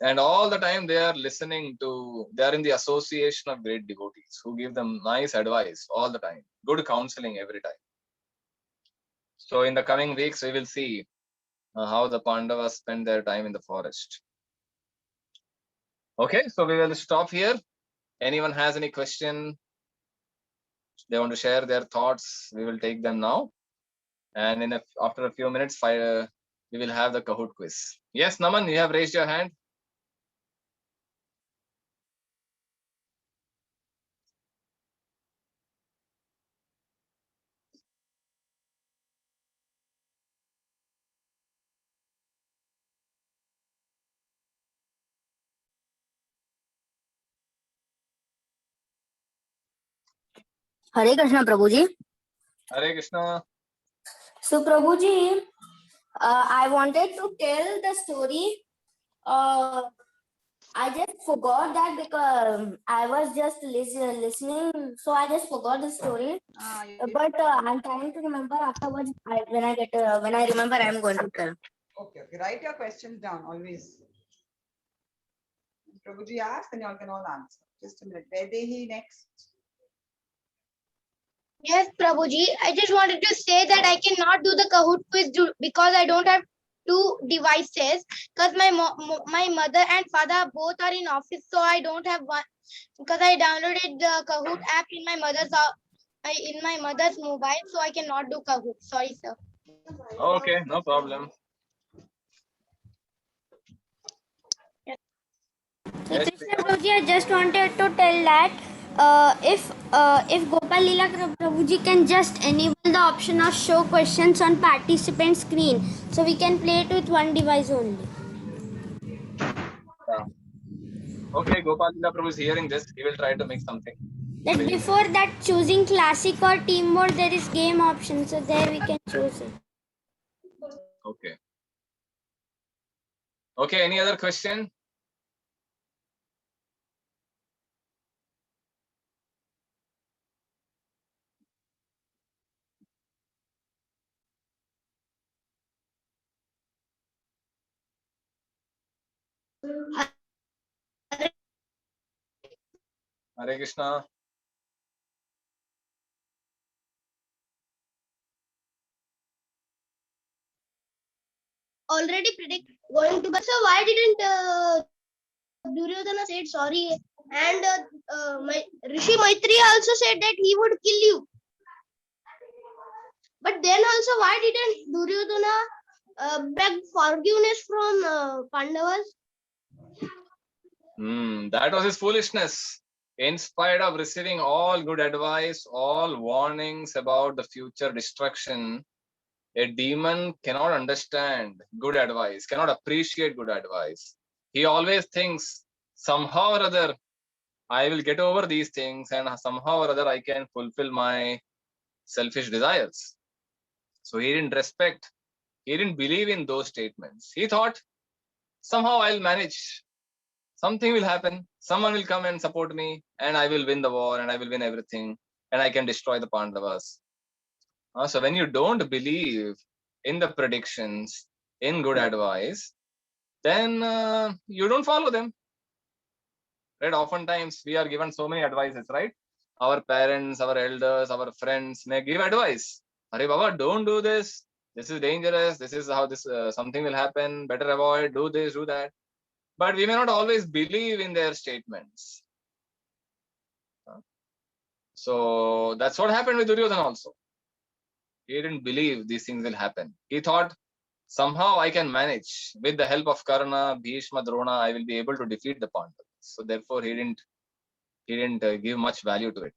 And all the time they are they are in the association of great devotees who give them nice advice all the time, good counseling every time. So in the coming weeks, we will see how the Pandavas spend their time in the forest. Okay, so we will stop here. Anyone has any question? They want to share their thoughts, we will take them now. And after a few minutes, we will have the Kahoot quiz. Yes, Naman, you have raised your hand. Hare Krishna, Prabhuji. Hare Krishna. So, Prabhuji, I wanted to tell the story. I just forgot that because I was just listening, so I just forgot the story. But I'm trying to remember afterwards. When I remember, I'm going to tell. Okay. Write your questions down always. Prabhuji asked, and you all can all answer. Just a minute. Vaidehi next. Yes, Prabhuji. I just wanted to say that I cannot do the Kahoot quiz because I don't have two devices, because my mother and father both are in office, so I don't have one, because I downloaded the Kahoot app in my mother's in my mother's mobile, so I cannot do Kahoot. Sorry, sir. Okay, no problem. So Yes, Krishna Prabhuji, I just wanted to tell that if Gopal Leela Prabhuji can just enable the option of show questions on participant screen, so we can play it with one device only. yeah. Okay, Gopal Lila Prabhu is hearing this. He will try to make something. That before that, choosing classic or team mode, there is game option, so there we can choose it. Okay. Okay, any other question? Hare Krishna. Already predict going to. So why didn't Duryodhana said sorry? And my Rishi Maitri also said that he would kill you. But then also, why didn't Duryodhana beg forgiveness from Pandavas? That was his foolishness. In spite of receiving all good advice, all warnings about the future destruction, a demon cannot understand good advice, cannot appreciate good advice. He always thinks somehow or other I will get over these things and somehow or other I can fulfill my selfish desires. So he didn't respect, he didn't believe in those statements. He thought somehow I'll manage. Something will happen. Someone will come and support me and I will win the war and I will win everything and I can destroy the Pandavas. So when you don't believe in the predictions, in good advice, then you don't follow them. Right? Oftentimes we are given so many advices, right? Our parents, our elders, our friends may give advice. Hare Baba, don't do this. This is dangerous. This is how this something will happen. Better avoid. Do this, do that. But we may not always believe in their statements. So that's what happened with Duryodhana also. He didn't believe these things will happen. He thought somehow I can manage with the help of Karna, Bhishma, Drona. I will be able to defeat the Pandavas. So therefore, he didn't give much value to it.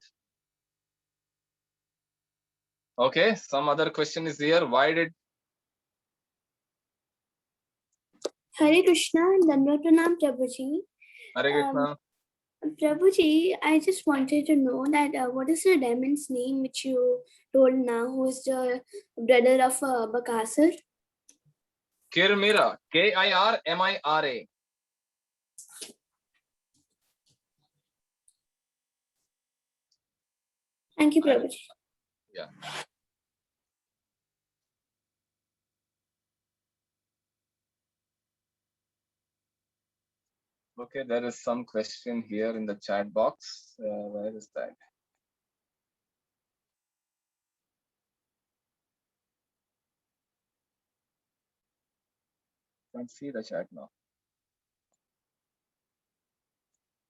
Okay, some other question is here. Why did Hare Krishna and Dandavatanam Prabhuji. Hare Krishna? Prabhuji, I just wanted to know that what is the demon's name which you told now, who is the brother of Bakasur? Kirmira, Kirmira. Thank you, Prabhuji. Yeah. Okay, there is some question here in the chat box. Where is that? Can't see the chat now.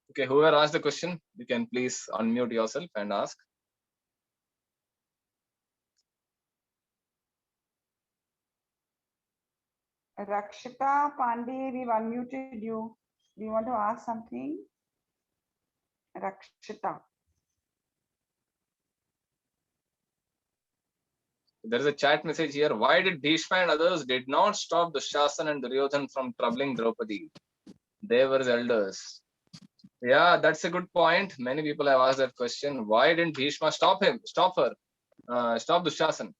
Okay, whoever asked the question, you can please unmute yourself and ask. Rakshita Pandey, we've unmuted you. Do you want to ask something? Rakshita. There is a chat message here. Why did Bhishma and others did not stop Dushasana and Duryodhan from troubling Draupadi? They were his elders. Yeah, that's a good point. Many people have asked that question. Why didn't Bhishma stop her, stop Dushasana?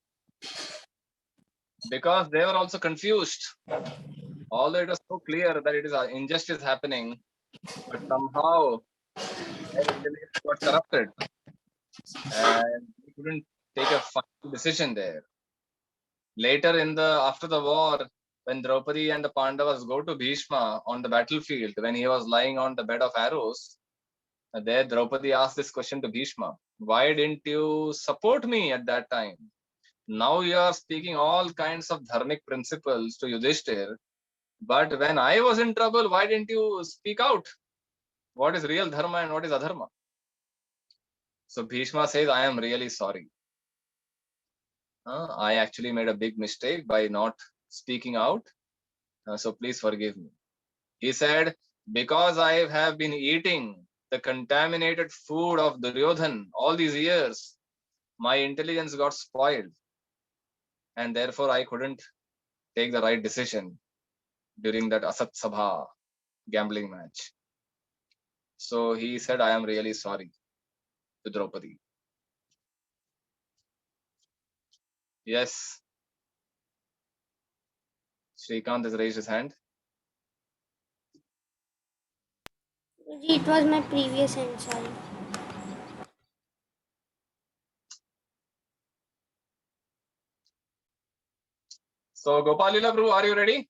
Because they were also confused. Although it was so clear that it is injustice happening, but somehow their intellect got corrupted and he couldn't take a final decision there. Later after the war, when Draupadi and the Pandavas go to Bhishma on the battlefield, when he was lying on the bed of arrows, there Draupadi asked this question to Bhishma. Why didn't you support me at that time? Now you are speaking all kinds of dharmic principles to Yudhishthir. But when I was in trouble, why didn't you speak out? What is real dharma and what is adharma? So Bhishma says, I am really sorry. I actually made a big mistake by not speaking out. So please forgive me. He said, because I have been eating the contaminated food of Duryodhan all these years, my intelligence got spoiled. And therefore I couldn't take the right decision during that Asat Sabha gambling match. So he said, I am really sorry to Draupadi. Yes. Shrikant has raised his hand. It was my previous hand, sorry. So Gopal Lila Prabhu, are you ready?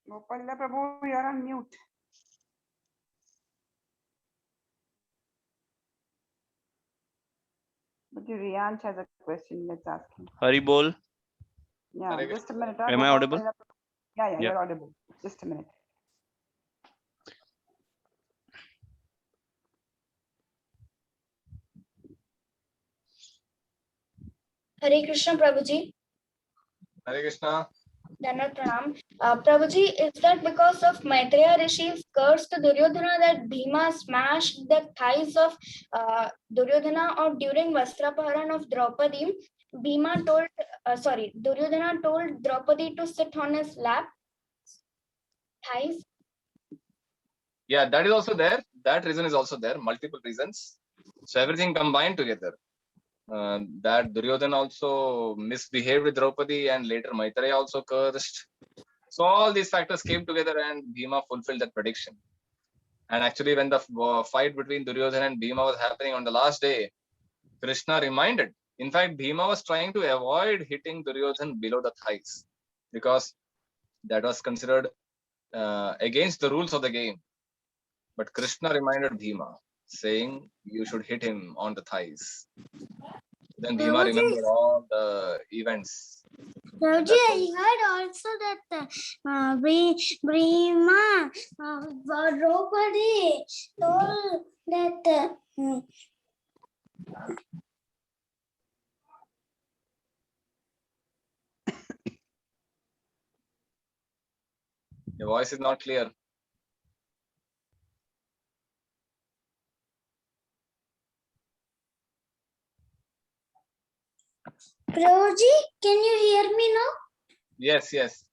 Gopala Prabhu, you are on mute. But Riyansh has a question. Let's ask him. Hari bol. Yeah, Hare just a minute. Am I audible? Yeah, Yeah. you're audible. Just a minute. Hare Krishna, Prabhuji. Hare Krishna. Dandavat Pranam. Prabhuji, is that because of Maitreya Rishi's curse to Duryodhana that Bhima smashed the thighs of Duryodhana, or during Vastrapaharan of Draupadi, Duryodhana told Draupadi to sit on his lap, thighs? Yeah, that is also there. That reason is also there. Multiple reasons. So everything combined together. That Duryodhana also misbehaved with Draupadi, and later Maitreya also cursed. So all these factors came together and Bhima fulfilled that prediction. And actually, when the fight between Duryodhana and Bhima was happening on the last day, Krishna reminded. In fact, Bhima was trying to avoid hitting Duryodhana below the thighs because that was considered against the rules of the game. But Krishna reminded Bhima, saying, you should hit him on the thighs. Then Bhima remembered all the events. Prabhuji, I heard also that Bhima, Draupadi told that Your voice is not clear. Prabhuji, can you hear me now? Yes, yes.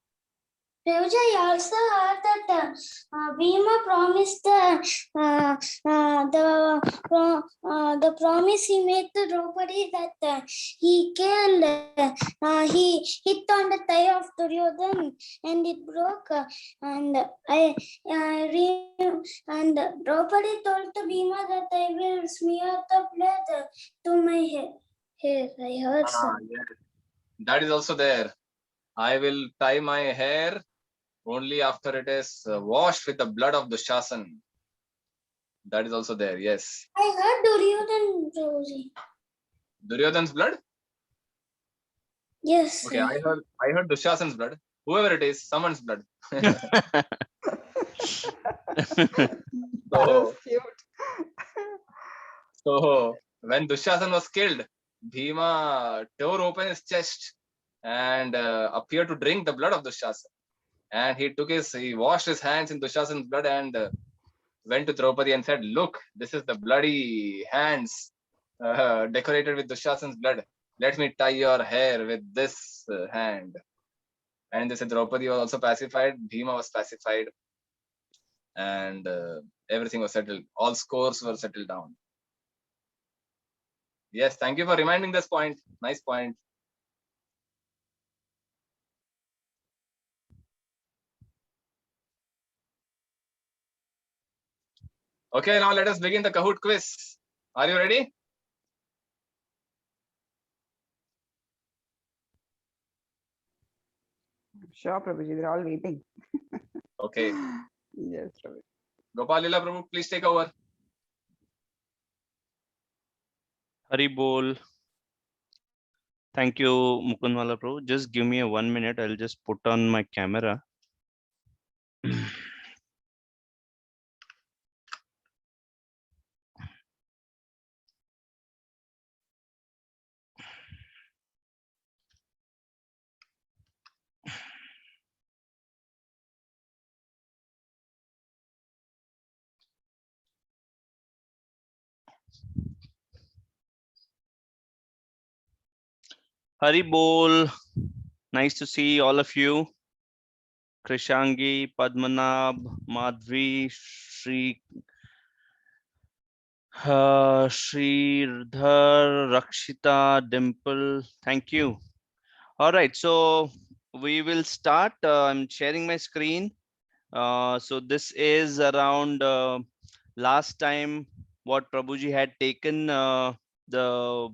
Prabhuji, I also heard that Bhima promised the promise he made to Draupadi that he hit on the thigh of Duryodhan and it broke. And and Draupadi told to Bhima that I will smear the blood to my hair. I heard so. Yes. That is also there. I will tie my hair only after it is washed with the blood of Dushasan. That is also there. Yes. I heard Duryodhan, Prabhuji. Duryodhan's blood? Yes. Okay, I heard Dushasan's blood. Whoever it is, someone's blood. That was cute. So when Dushasan was killed, Bhima tore open his chest and appeared to drink the blood of Dushasan. And he washed his hands in Dushasan's blood and went to Draupadi and said, look, this is the bloody hands decorated with Dushasan's blood. Let me tie your hair with this hand. And they said Draupadi was also pacified, Bhima was pacified, and everything was settled. All scores were settled down. Yes, thank you for reminding this point. Nice point. Okay, now let us begin the Kahoot quiz. Are you ready? Sure, Prabhuji, they're all waiting. Okay. Yes, Prabhuji. Gopal Lila Prabhu, please take over. Hari bol. Thank you, Mukundwala Prabhu. Just give me a 1 minute. I'll just put on my camera. Hari Bol. Nice to see all of you. Krishangi, Padmanabh, Madhvi, Sridhar, Rakshita, Dimple. Thank you. All right, so we will start. I'm sharing my screen. So this is around last time what Prabhuji had taken the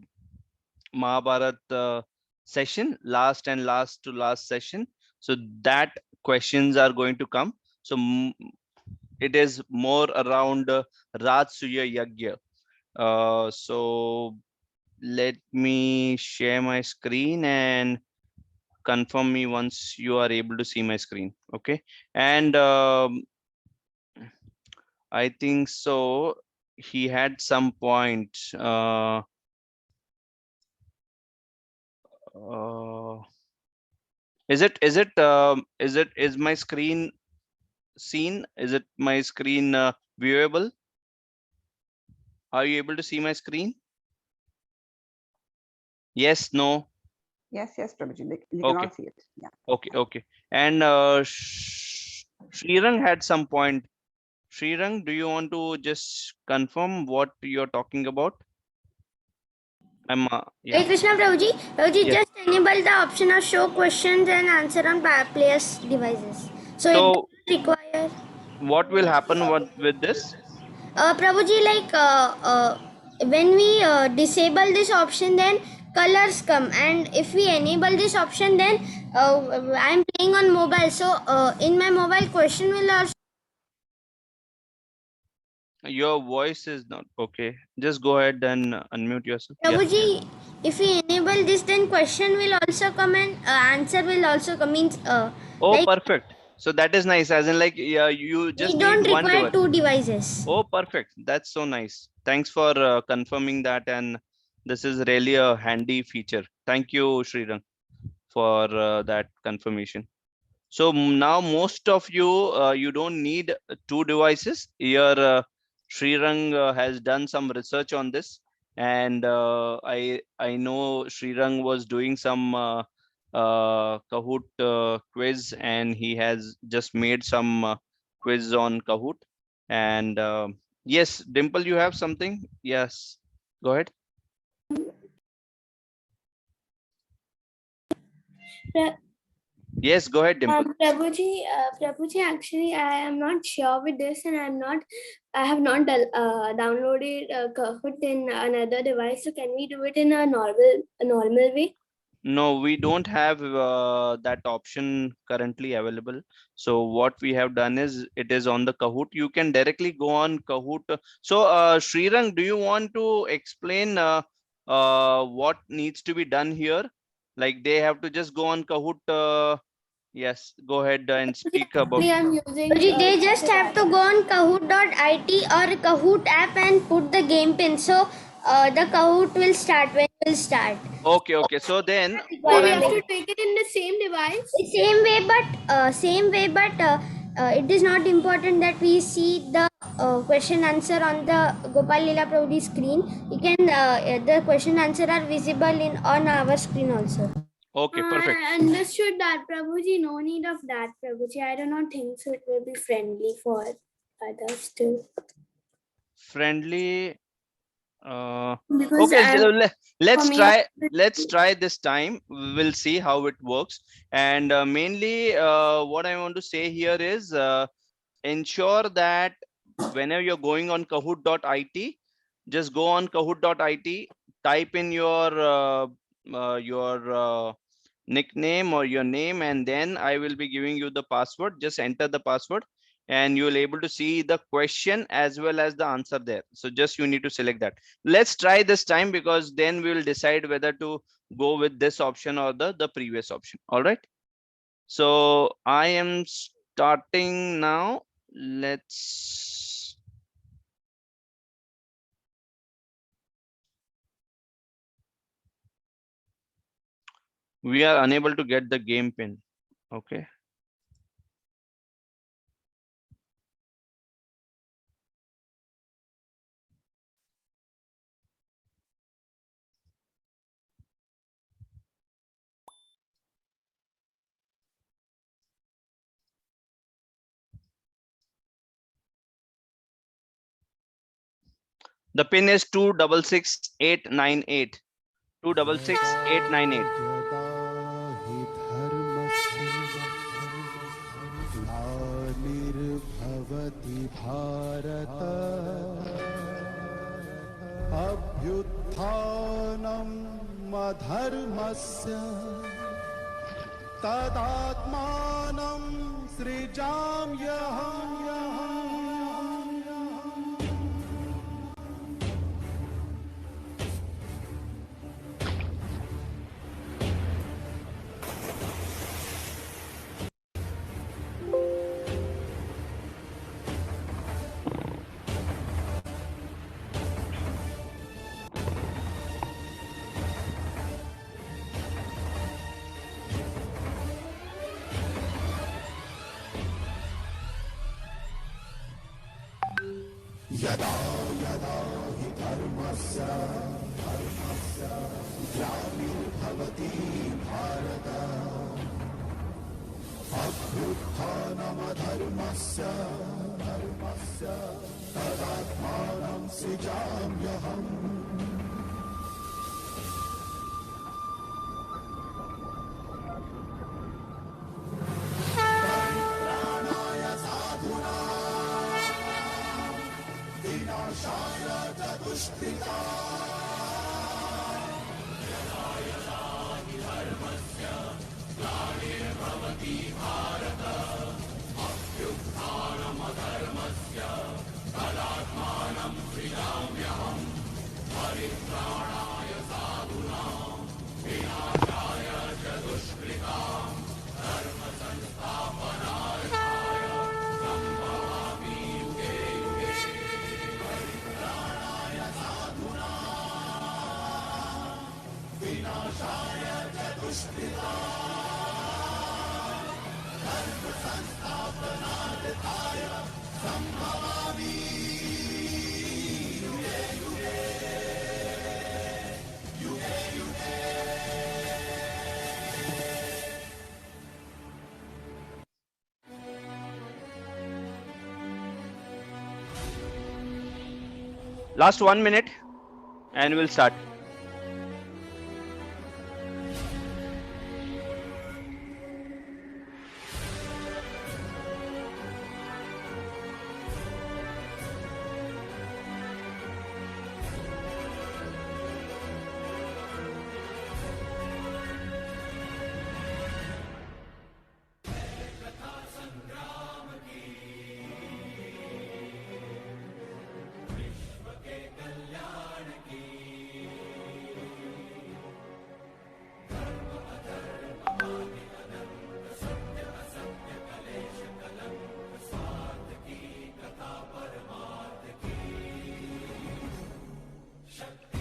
Mahabharat session, last to last session. So that questions are going to come. So it is more around Rajsuya Yagya. So let me share my screen and confirm me once you are able to see my screen. Okay. And I think so he had some point. Is my screen seen? Is it my screen viewable? Are you able to see my screen? Yes, no. Yes, Prabhuji, you can Okay. all see it. Yeah. Okay. And Srirang had some point. Srirang, do you want to just confirm what you're talking about? Yeah. Hey Krishna Prabhuji, Yes. just enable the option of show questions and answer on players' devices. So it doesn't require. What will happen with this? Prabhuji, like when we disable this option, then colors come, and if we enable this option, then I'm playing on mobile. So in my mobile, question will also. Your voice is not okay. Just go ahead and unmute yourself. Prabhuji, if we enable this, then question will also come and answer will also come. Means Oh, like perfect. So that is nice. As in, like, yeah, you just we need don't one require device. 2 devices. Oh, perfect. That's so nice. Thanks for confirming that. And this is really a handy feature. Thank you, Srirang, for that confirmation. So now most of you, you don't need 2 devices. Here, Srirang has done some research on this. And I know Srirang was doing some Kahoot quiz, and he has just made some quiz on Kahoot. And yes, Dimple, you have something? Yes, go ahead. Yes, go ahead, Dimple. Prabhuji, actually, I am not sure with this, and I have not downloaded Kahoot in another device. So can we do it in a normal way? No, we don't have that option currently available. So what we have done is it is on the Kahoot. You can directly go on Kahoot. So Srirang, do you want to explain what needs to be done here? Like they have to just go on Kahoot. Yes, go ahead and speak about. They just have to go on Kahoot.it or Kahoot app and put the game pin. So the Kahoot will start when it will start. Okay. So then What we have to take it in the same device? Same way, but it is not important that we see the question answer on the Gopal Lila Prabhuji screen. You can the question answer are visible on our screen also. Okay, perfect. I understood that, Prabhuji. No need of that, Prabhuji. I do not think so. It will be friendly for others too. Friendly. Because Okay, let's try this time. We'll see how it works. And mainly what I want to say here is ensure that whenever you're going on kahoot.it, just go on kahoot.it, type in your nickname or your name, and then I will be giving you the password. Just enter the password and you will able to see the question as well as the answer there. So just you need to select that. Let's try this time, because then we will decide whether to go with this option or the previous option. All right. So I am starting now. Let's we are unable to get the game pin. Okay. The pin is 266898. 266898. ग्लानिर्भवति Bharat अभ्युत्थानम् अधर्मस्य तदात्मानं सृजाम्यहम् यदा यदा हि धर्मस्य ग्लानिर्भवति Bharat अभ्युत्थानमधर्मस्य तदात्मानं सृजाम्यहम् Last 1 minute and we'll start.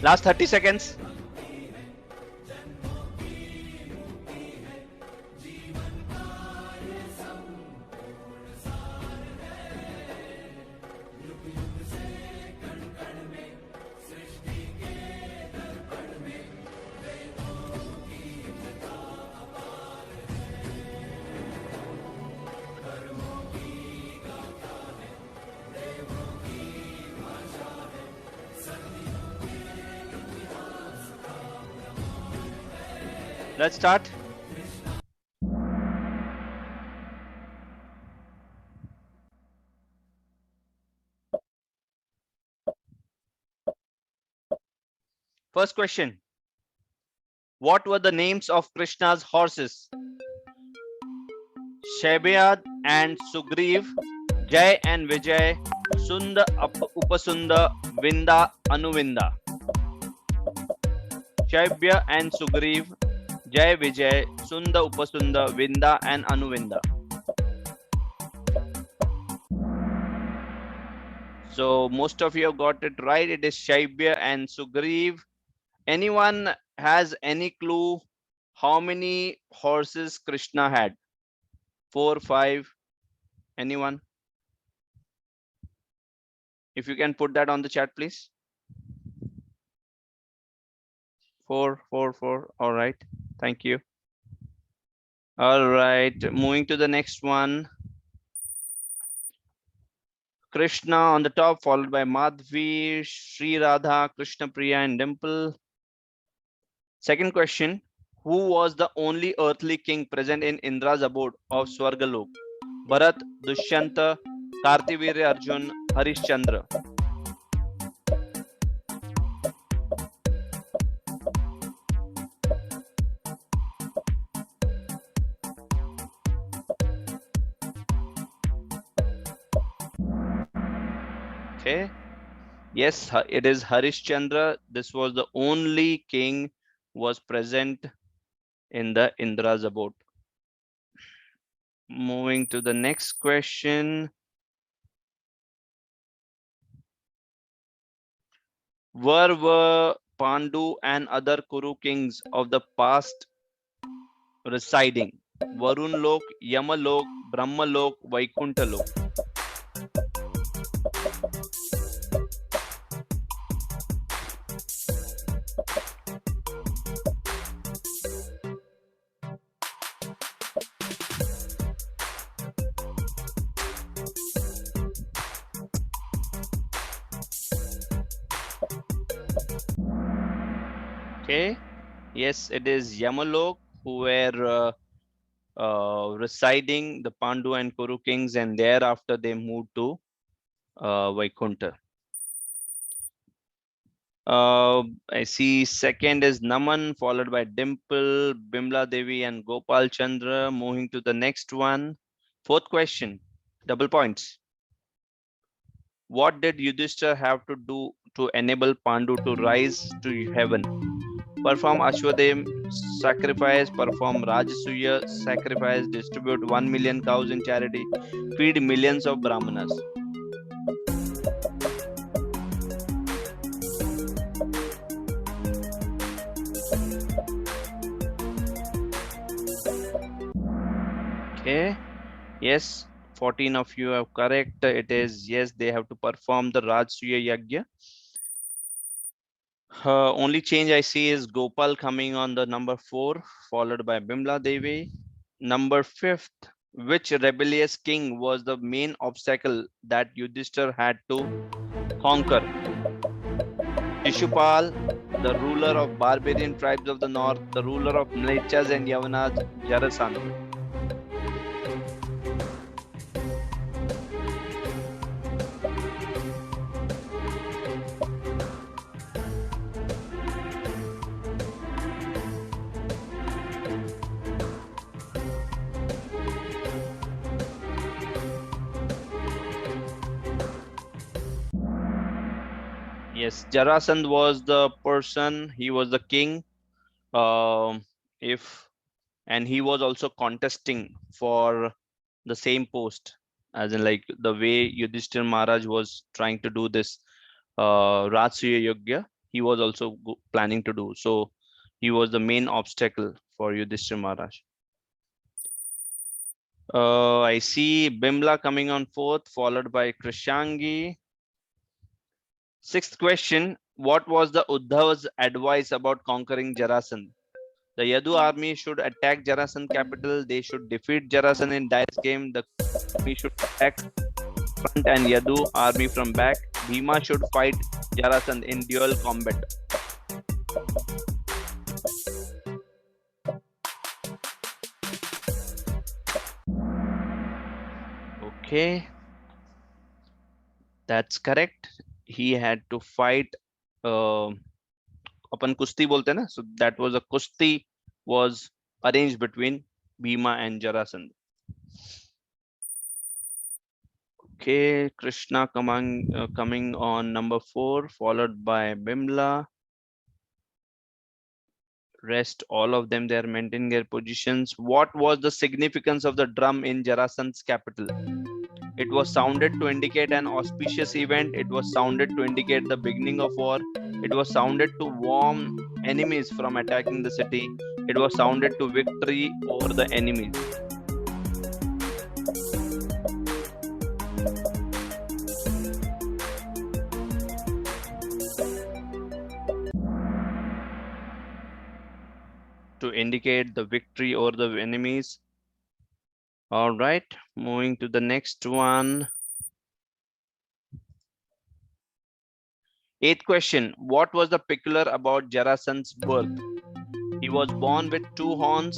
Last 30 seconds. Let's start. First question. What were the names of Krishna's horses? Shaibiyad and Sugriv, Jai and Vijay, Sunda Upasunda, Vinda Anuvinda. Shaibya and Sugriv, Jai Vijay, Sunda Upasunda, Vinda and Anuvinda. So most of you have got it right. It is Shaibya and Sugriv. Anyone has any clue how many horses Krishna had? 4, 5, anyone? If you can put that on the chat, please. 4, 4, 4. All right. Thank you. All right. Moving to the next one. Krishna on the top, followed by Madhvi, Sri Radha, Krishna Priya, and Dimple. Second question. Who was the only earthly king present in Indra's abode of Swargalok? Bharat, Dushyanta, Kartivirya Arjun, Harishchandra. Okay. Yes, it is Harishchandra. This was the only king was present in the Indra's abode. Moving to the next question. Where were Pandu and other Kuru kings of the past residing? Varun Lok, Yama Lok, Brahma Lok, Vaikuntha Lok. Okay. Yes, it is Yamalok who were residing, the Pandu and Kuru kings, and thereafter they moved to Vaikuntha. I see second is Naman, followed by Dimple, Bimla Devi, and Gopal Chandra. Moving to the next one. Fourth question, double points. What did Yudhishthira have to do to enable Pandu to rise to heaven? Perform Ashwadhem sacrifice, perform Rajasuya sacrifice, distribute 1 million cows in charity, feed millions of Brahmanas. Okay. Yes, 14 of you are correct. It is yes, they have to perform the Rajasuya Yagya. Only change I see is Gopal coming on the number 4, followed by Bimla Devi. Number 5th, which rebellious king was the main obstacle that Yudhishthir had to conquer? Shishupal, the ruler of barbarian tribes of the north, the ruler of Mlechas and Yavanas, Jarasandha. Yes, Jarasandh was the person, he was the king. And he was also contesting for the same post, as in like the way Yudhishthir Maharaj was trying to do this Rajasuya Yagya, he was also planning to do. So he was the main obstacle for Yudhishthir Maharaj. I see Bimla coming on 4th, followed by Krishangi. 6th question, what was the Uddhav's advice about conquering Jarasandh? The Yadu army should attack Jarasandh capital. They should defeat Jarasandh in dice game. The army should attack front and Yadu army from back. Bhima should fight Jarasandh in dual combat. Okay, that's correct. He had to fight. Apan kusti bolte na, so that was a kusti was arranged between Bhima and Jarasandh. Okay, Krishna coming on number 4, followed by Bimla. Rest all of them, they are maintaining their positions. What was the significance of the drum in Jarasandh's capital? It was sounded to indicate an auspicious event. It was sounded to indicate the beginning of war. It was sounded to warn enemies from attacking the city. It was sounded to victory over the enemies. To indicate the victory over the enemies. All right, moving to the next one. 8th question. What was the peculiar about Jarasandha's birth? He was born with 2 horns.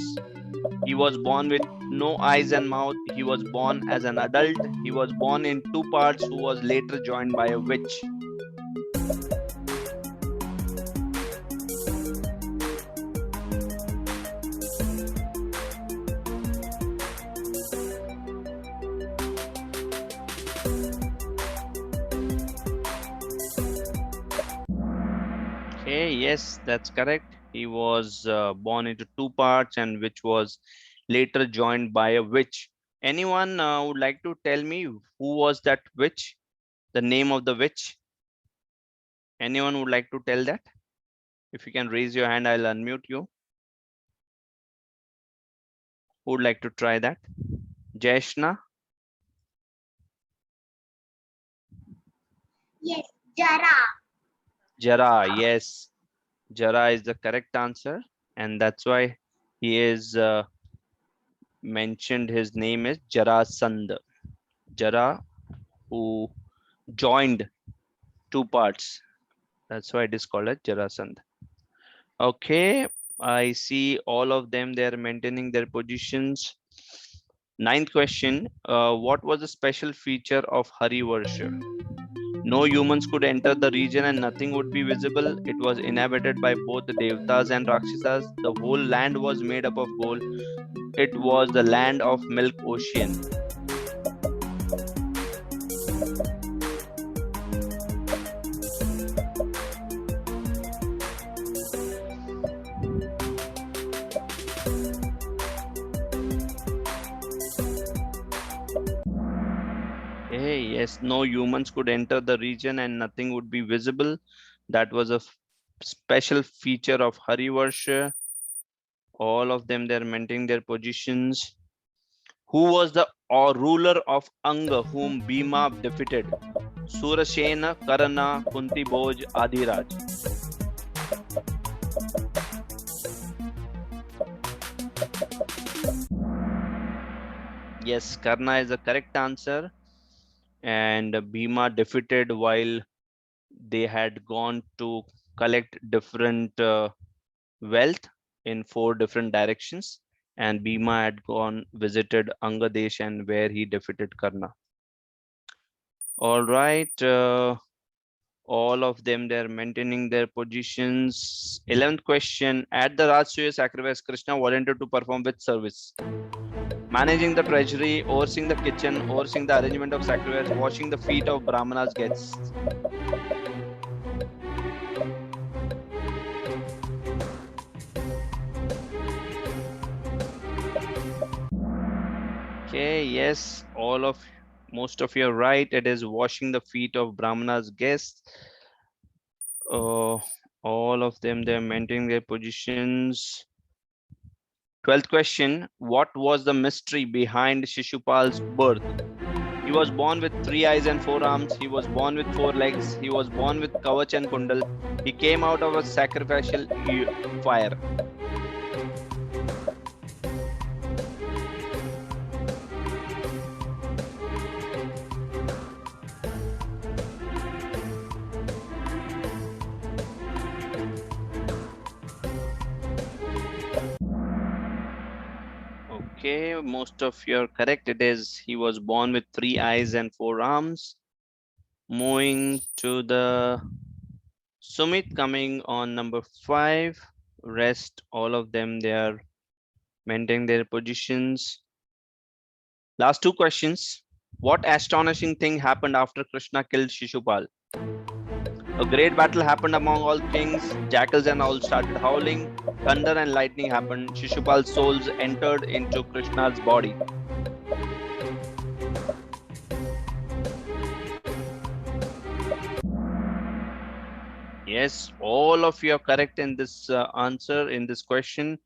He was born with no eyes and mouth. He was born as an adult. He was born in 2 parts, who was later joined by a witch. Okay, yes, that's correct. He was born into 2 parts and which was later joined by a witch. Anyone would like to tell me who was that witch? The name of the witch? Anyone would like to tell that? If you can raise your hand, I'll unmute you. Who would like to try that? Jayashna? Yes, Jara. Jara, yes. Jara is the correct answer, and that's why he is mentioned. His name is Jarasandha. Jara, who joined 2 parts. That's why it is called as Jarasandha. Okay, I see all of them. They are maintaining their positions. 9th question. What was the special feature of Harivarsha? No humans could enter the region and nothing would be visible. It was inhabited by both the Devatas and Rakshasas. The whole land was made up of gold. It was the land of milk ocean. Hey, yes, no humans could enter the region and nothing would be visible. That was a special feature of Harivarsha. All of them, they're maintaining their positions. Who was the ruler of Anga whom Bhima defeated? Surasena, Karna, Kunti Bhoj, Adhiraj. Yes, Karna is the correct answer. And Bhima defeated while they had gone to collect different wealth in 4 different directions, and Bhima had gone visited Angadesh and where he defeated Karna. All right, all of them, they're maintaining their positions. 11th question. At the Rajasuya sacrifice, Krishna volunteered to perform which service? Managing the treasury, overseeing the kitchen, overseeing the arrangement of sacrifice, washing the feet of Brahmanas' guests. Okay, yes, most of you are right. It is washing the feet of Brahmanas' guests. All of them, they're maintaining their positions. 12th question. What was the mystery behind Shishupal's birth? He was born with 3 eyes and 4 arms. He was born with 4 legs. He was born with Kavach and Kundal. He came out of a sacrificial fire. Okay, most of you are correct. It is, he was born with 3 eyes and 4 arms. Moving to the Sumit, coming on number 5. Rest, all of them, they are maintaining their positions. Last 2 questions. What astonishing thing happened after Krishna killed Shishupal? A great battle happened among all kings. Jackals and owls started howling. Thunder and lightning happened. Shishupal's souls entered into Krishna's body. Yes, all of you are correct in this answer in this question.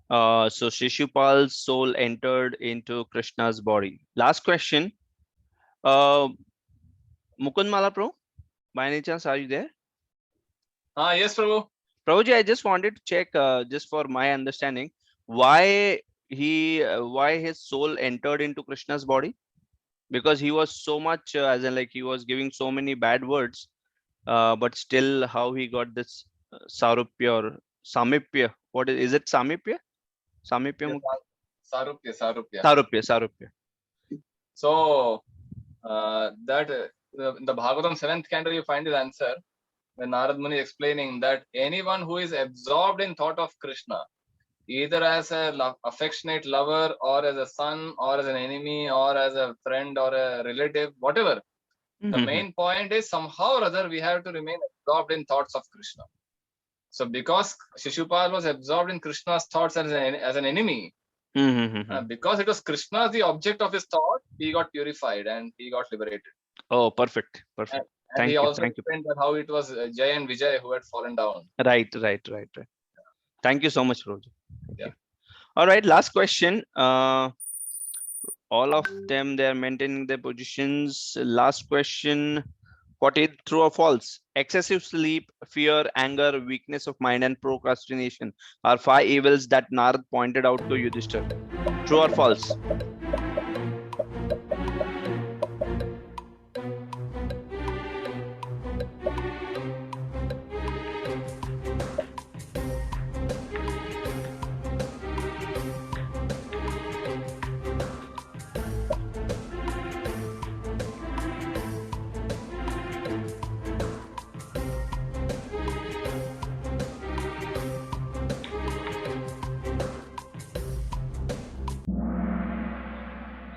So Shishupal's soul entered into Krishna's body. Last question. Mukund Malapro, by any chance, are you there? Yes, Prabhu. Prabhuji, I just wanted to check, just for my understanding, why why his soul entered into Krishna's body? Because he was so much, as in like he was giving so many bad words, but still how he got this Sarupya or Samipya. What is it? Samipya? Samipya? Yes, Sarupya, Sarupya. Sarupya, Sarupya. So that in the Bhagavatam 7th canto, you find his answer when Narad Muni is explaining that anyone who is absorbed in thought of Krishna, either as a affectionate lover or as a son or as an enemy or as a friend or a relative, whatever, the main point is somehow or other we have to remain absorbed in thoughts of Krishna. So because Shishupal was absorbed in Krishna's thoughts as an enemy, because it was Krishna the object of his thought, he got purified and he got liberated. Oh, perfect, perfect. And he also Thank you. explained that how it was Jay and Vijay who had fallen down. Right. Thank you so much, Prabhuji. Yeah. All right, last question. All of them, they are maintaining their positions. Last question. What is true or false? Excessive sleep, fear, anger, weakness of mind, and procrastination are 5 evils that Narad pointed out to Yudhishthira. True or false?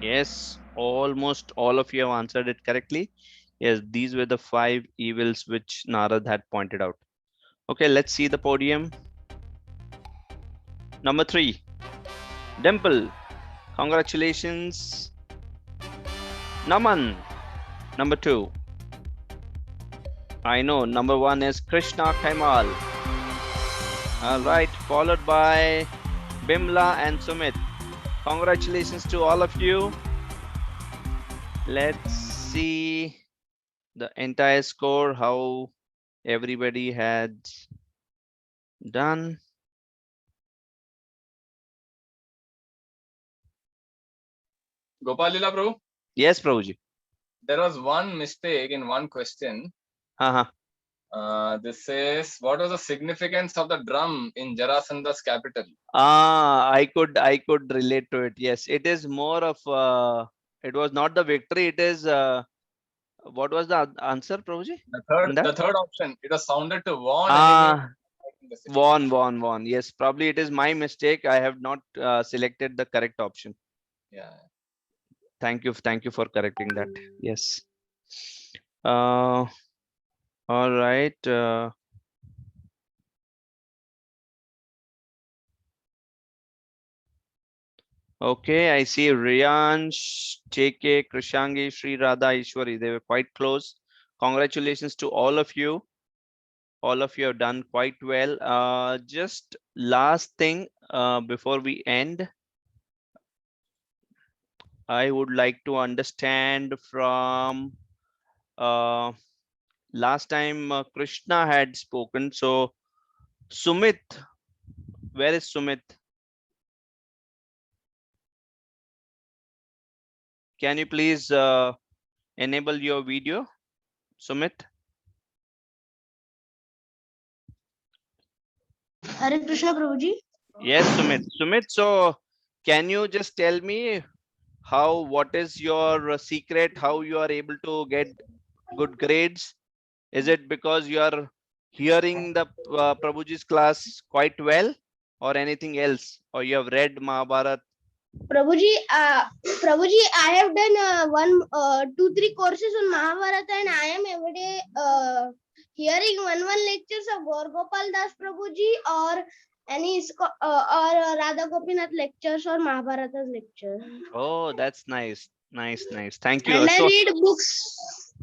Yes, almost all of you have answered it correctly. Yes, these were the 5 evils which Narad had pointed out. Okay, let's see the podium. Number 3, Dimple. Congratulations. Naman. Number 2. I know, number 1 is Krishna Kaimal. All right, followed by Bimla and Sumit. Congratulations to all of you. Let's see the entire score, how everybody had done. Gopal Lila, Prabhu? Yes, Prabhuji. There was one mistake in one question. This says, what was the significance of the drum in Jarasandha's capital? I could relate to it. Yes, it is more of it was not the victory. It is what was the answer, Prabhuji? The third option. It was sounded to warn. Warn. Yes, probably it is my mistake. I have not selected the correct option. Yeah. Thank you for correcting that. Yes. All right. Okay, I see Riyansh, JK, Krishangi, Sri Radha, Ishwari. They were quite close. Congratulations to all of you. All of you have done quite well. Just last thing before we end, I would like to understand from last time Krishna had spoken. So Sumit, where is Sumit? Can you please enable your video, Sumit? Hare Krishna, Prabhuji. Yes, Sumit, so can you just tell me what is your secret, how you are able to get good grades? Is it because you are hearing the Prabhuji's class quite well, or anything else, or you have read Mahabharat? Prabhuji, I have done 2-3 courses on Mahabharata, and I am every day hearing one lectures of Gaurgopal Das Prabhuji or any or Radha Gopinath lectures or Mahabharata's lecture. Oh, that's nice. Thank you. And I read books.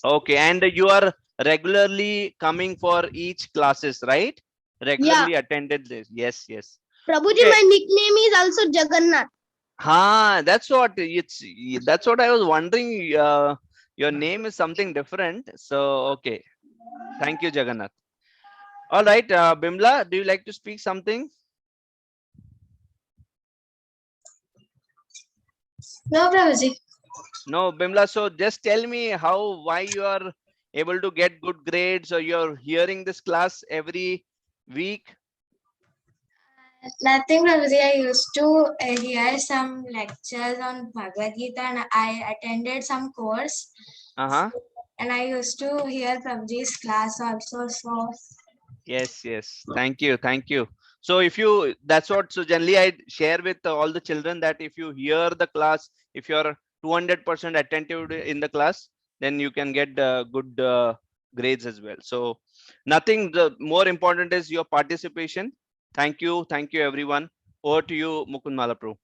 Okay, and you are regularly coming for each classes, right? Regularly attended this. Yes, yes. Prabhuji, Okay. my nickname is also Jagannath. That's what it's. That's what I was wondering. Your name is something different. So okay. Thank you, Jagannath. All right, Bimla, do you like to speak something? No, Prabhuji. No, Bimla. So just tell me why you are able to get good grades, or you're hearing this class every week. Nothing, Prabhuji. I used to hear some lectures on Bhagavad Gita and I attended some course. Uh-huh. And I used to hear Prabhuji's class also. So Yes, yes. Thank you. Thank you. So if you, that's what, so generally I share with all the children that if you hear the class, if you're 200% attentive in the class, then you can get good grades as well. So nothing, the more important is your participation. Thank you. Thank you, everyone. Over to you, Mukund Malapru.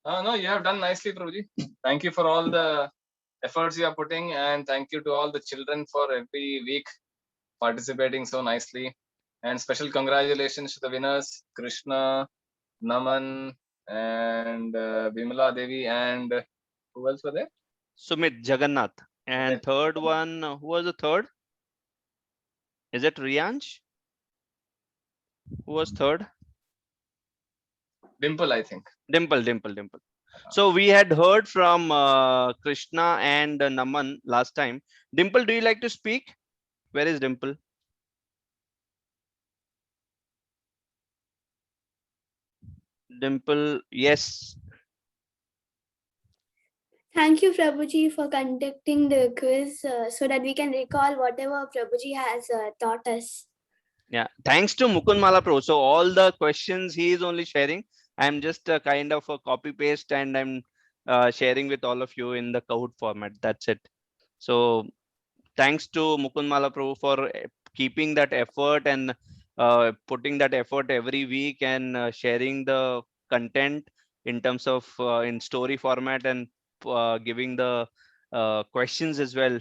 No, you have done nicely, Prabhuji. Thank you for all the efforts you are putting, and thank you to all the children for every week participating so nicely. And special congratulations to the winners, Krishna, Naman, and Bimala Devi, and who else were there? Sumit, Jagannath. And Sumit. third one, who was the third? Is it Riyansh? Who was third? Dimple, I think. Dimple. So we had heard from Krishna and Naman last time. Dimple, do you like to speak? Where is Dimple? Dimple, yes. Thank you, Prabhuji, for conducting the quiz so that we can recall whatever Prabhuji has taught us. Yeah, thanks to Mukund Malapro. So all the questions he is only sharing. I'm just kind of a copy paste, and I'm sharing with all of you in the Kahoot format. That's it. So thanks to Mukund Malapro for keeping that effort and putting that effort every week, and sharing the content in terms of in story format, and giving the questions as well,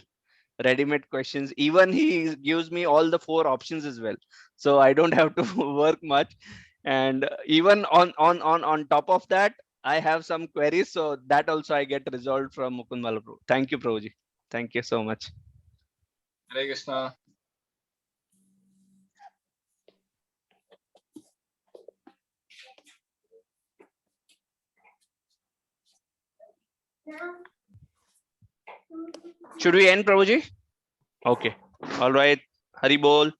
ready-made questions. Even he gives me all the 4 options as well, so I don't have to work much. And even on top of that, I have some queries, so that also I get resolved from Mukund Malapro. Thank you, Prabhuji. Thank you so much. Hare Krishna. Should we end, Prabhuji? Okay. All right. Hari Bol.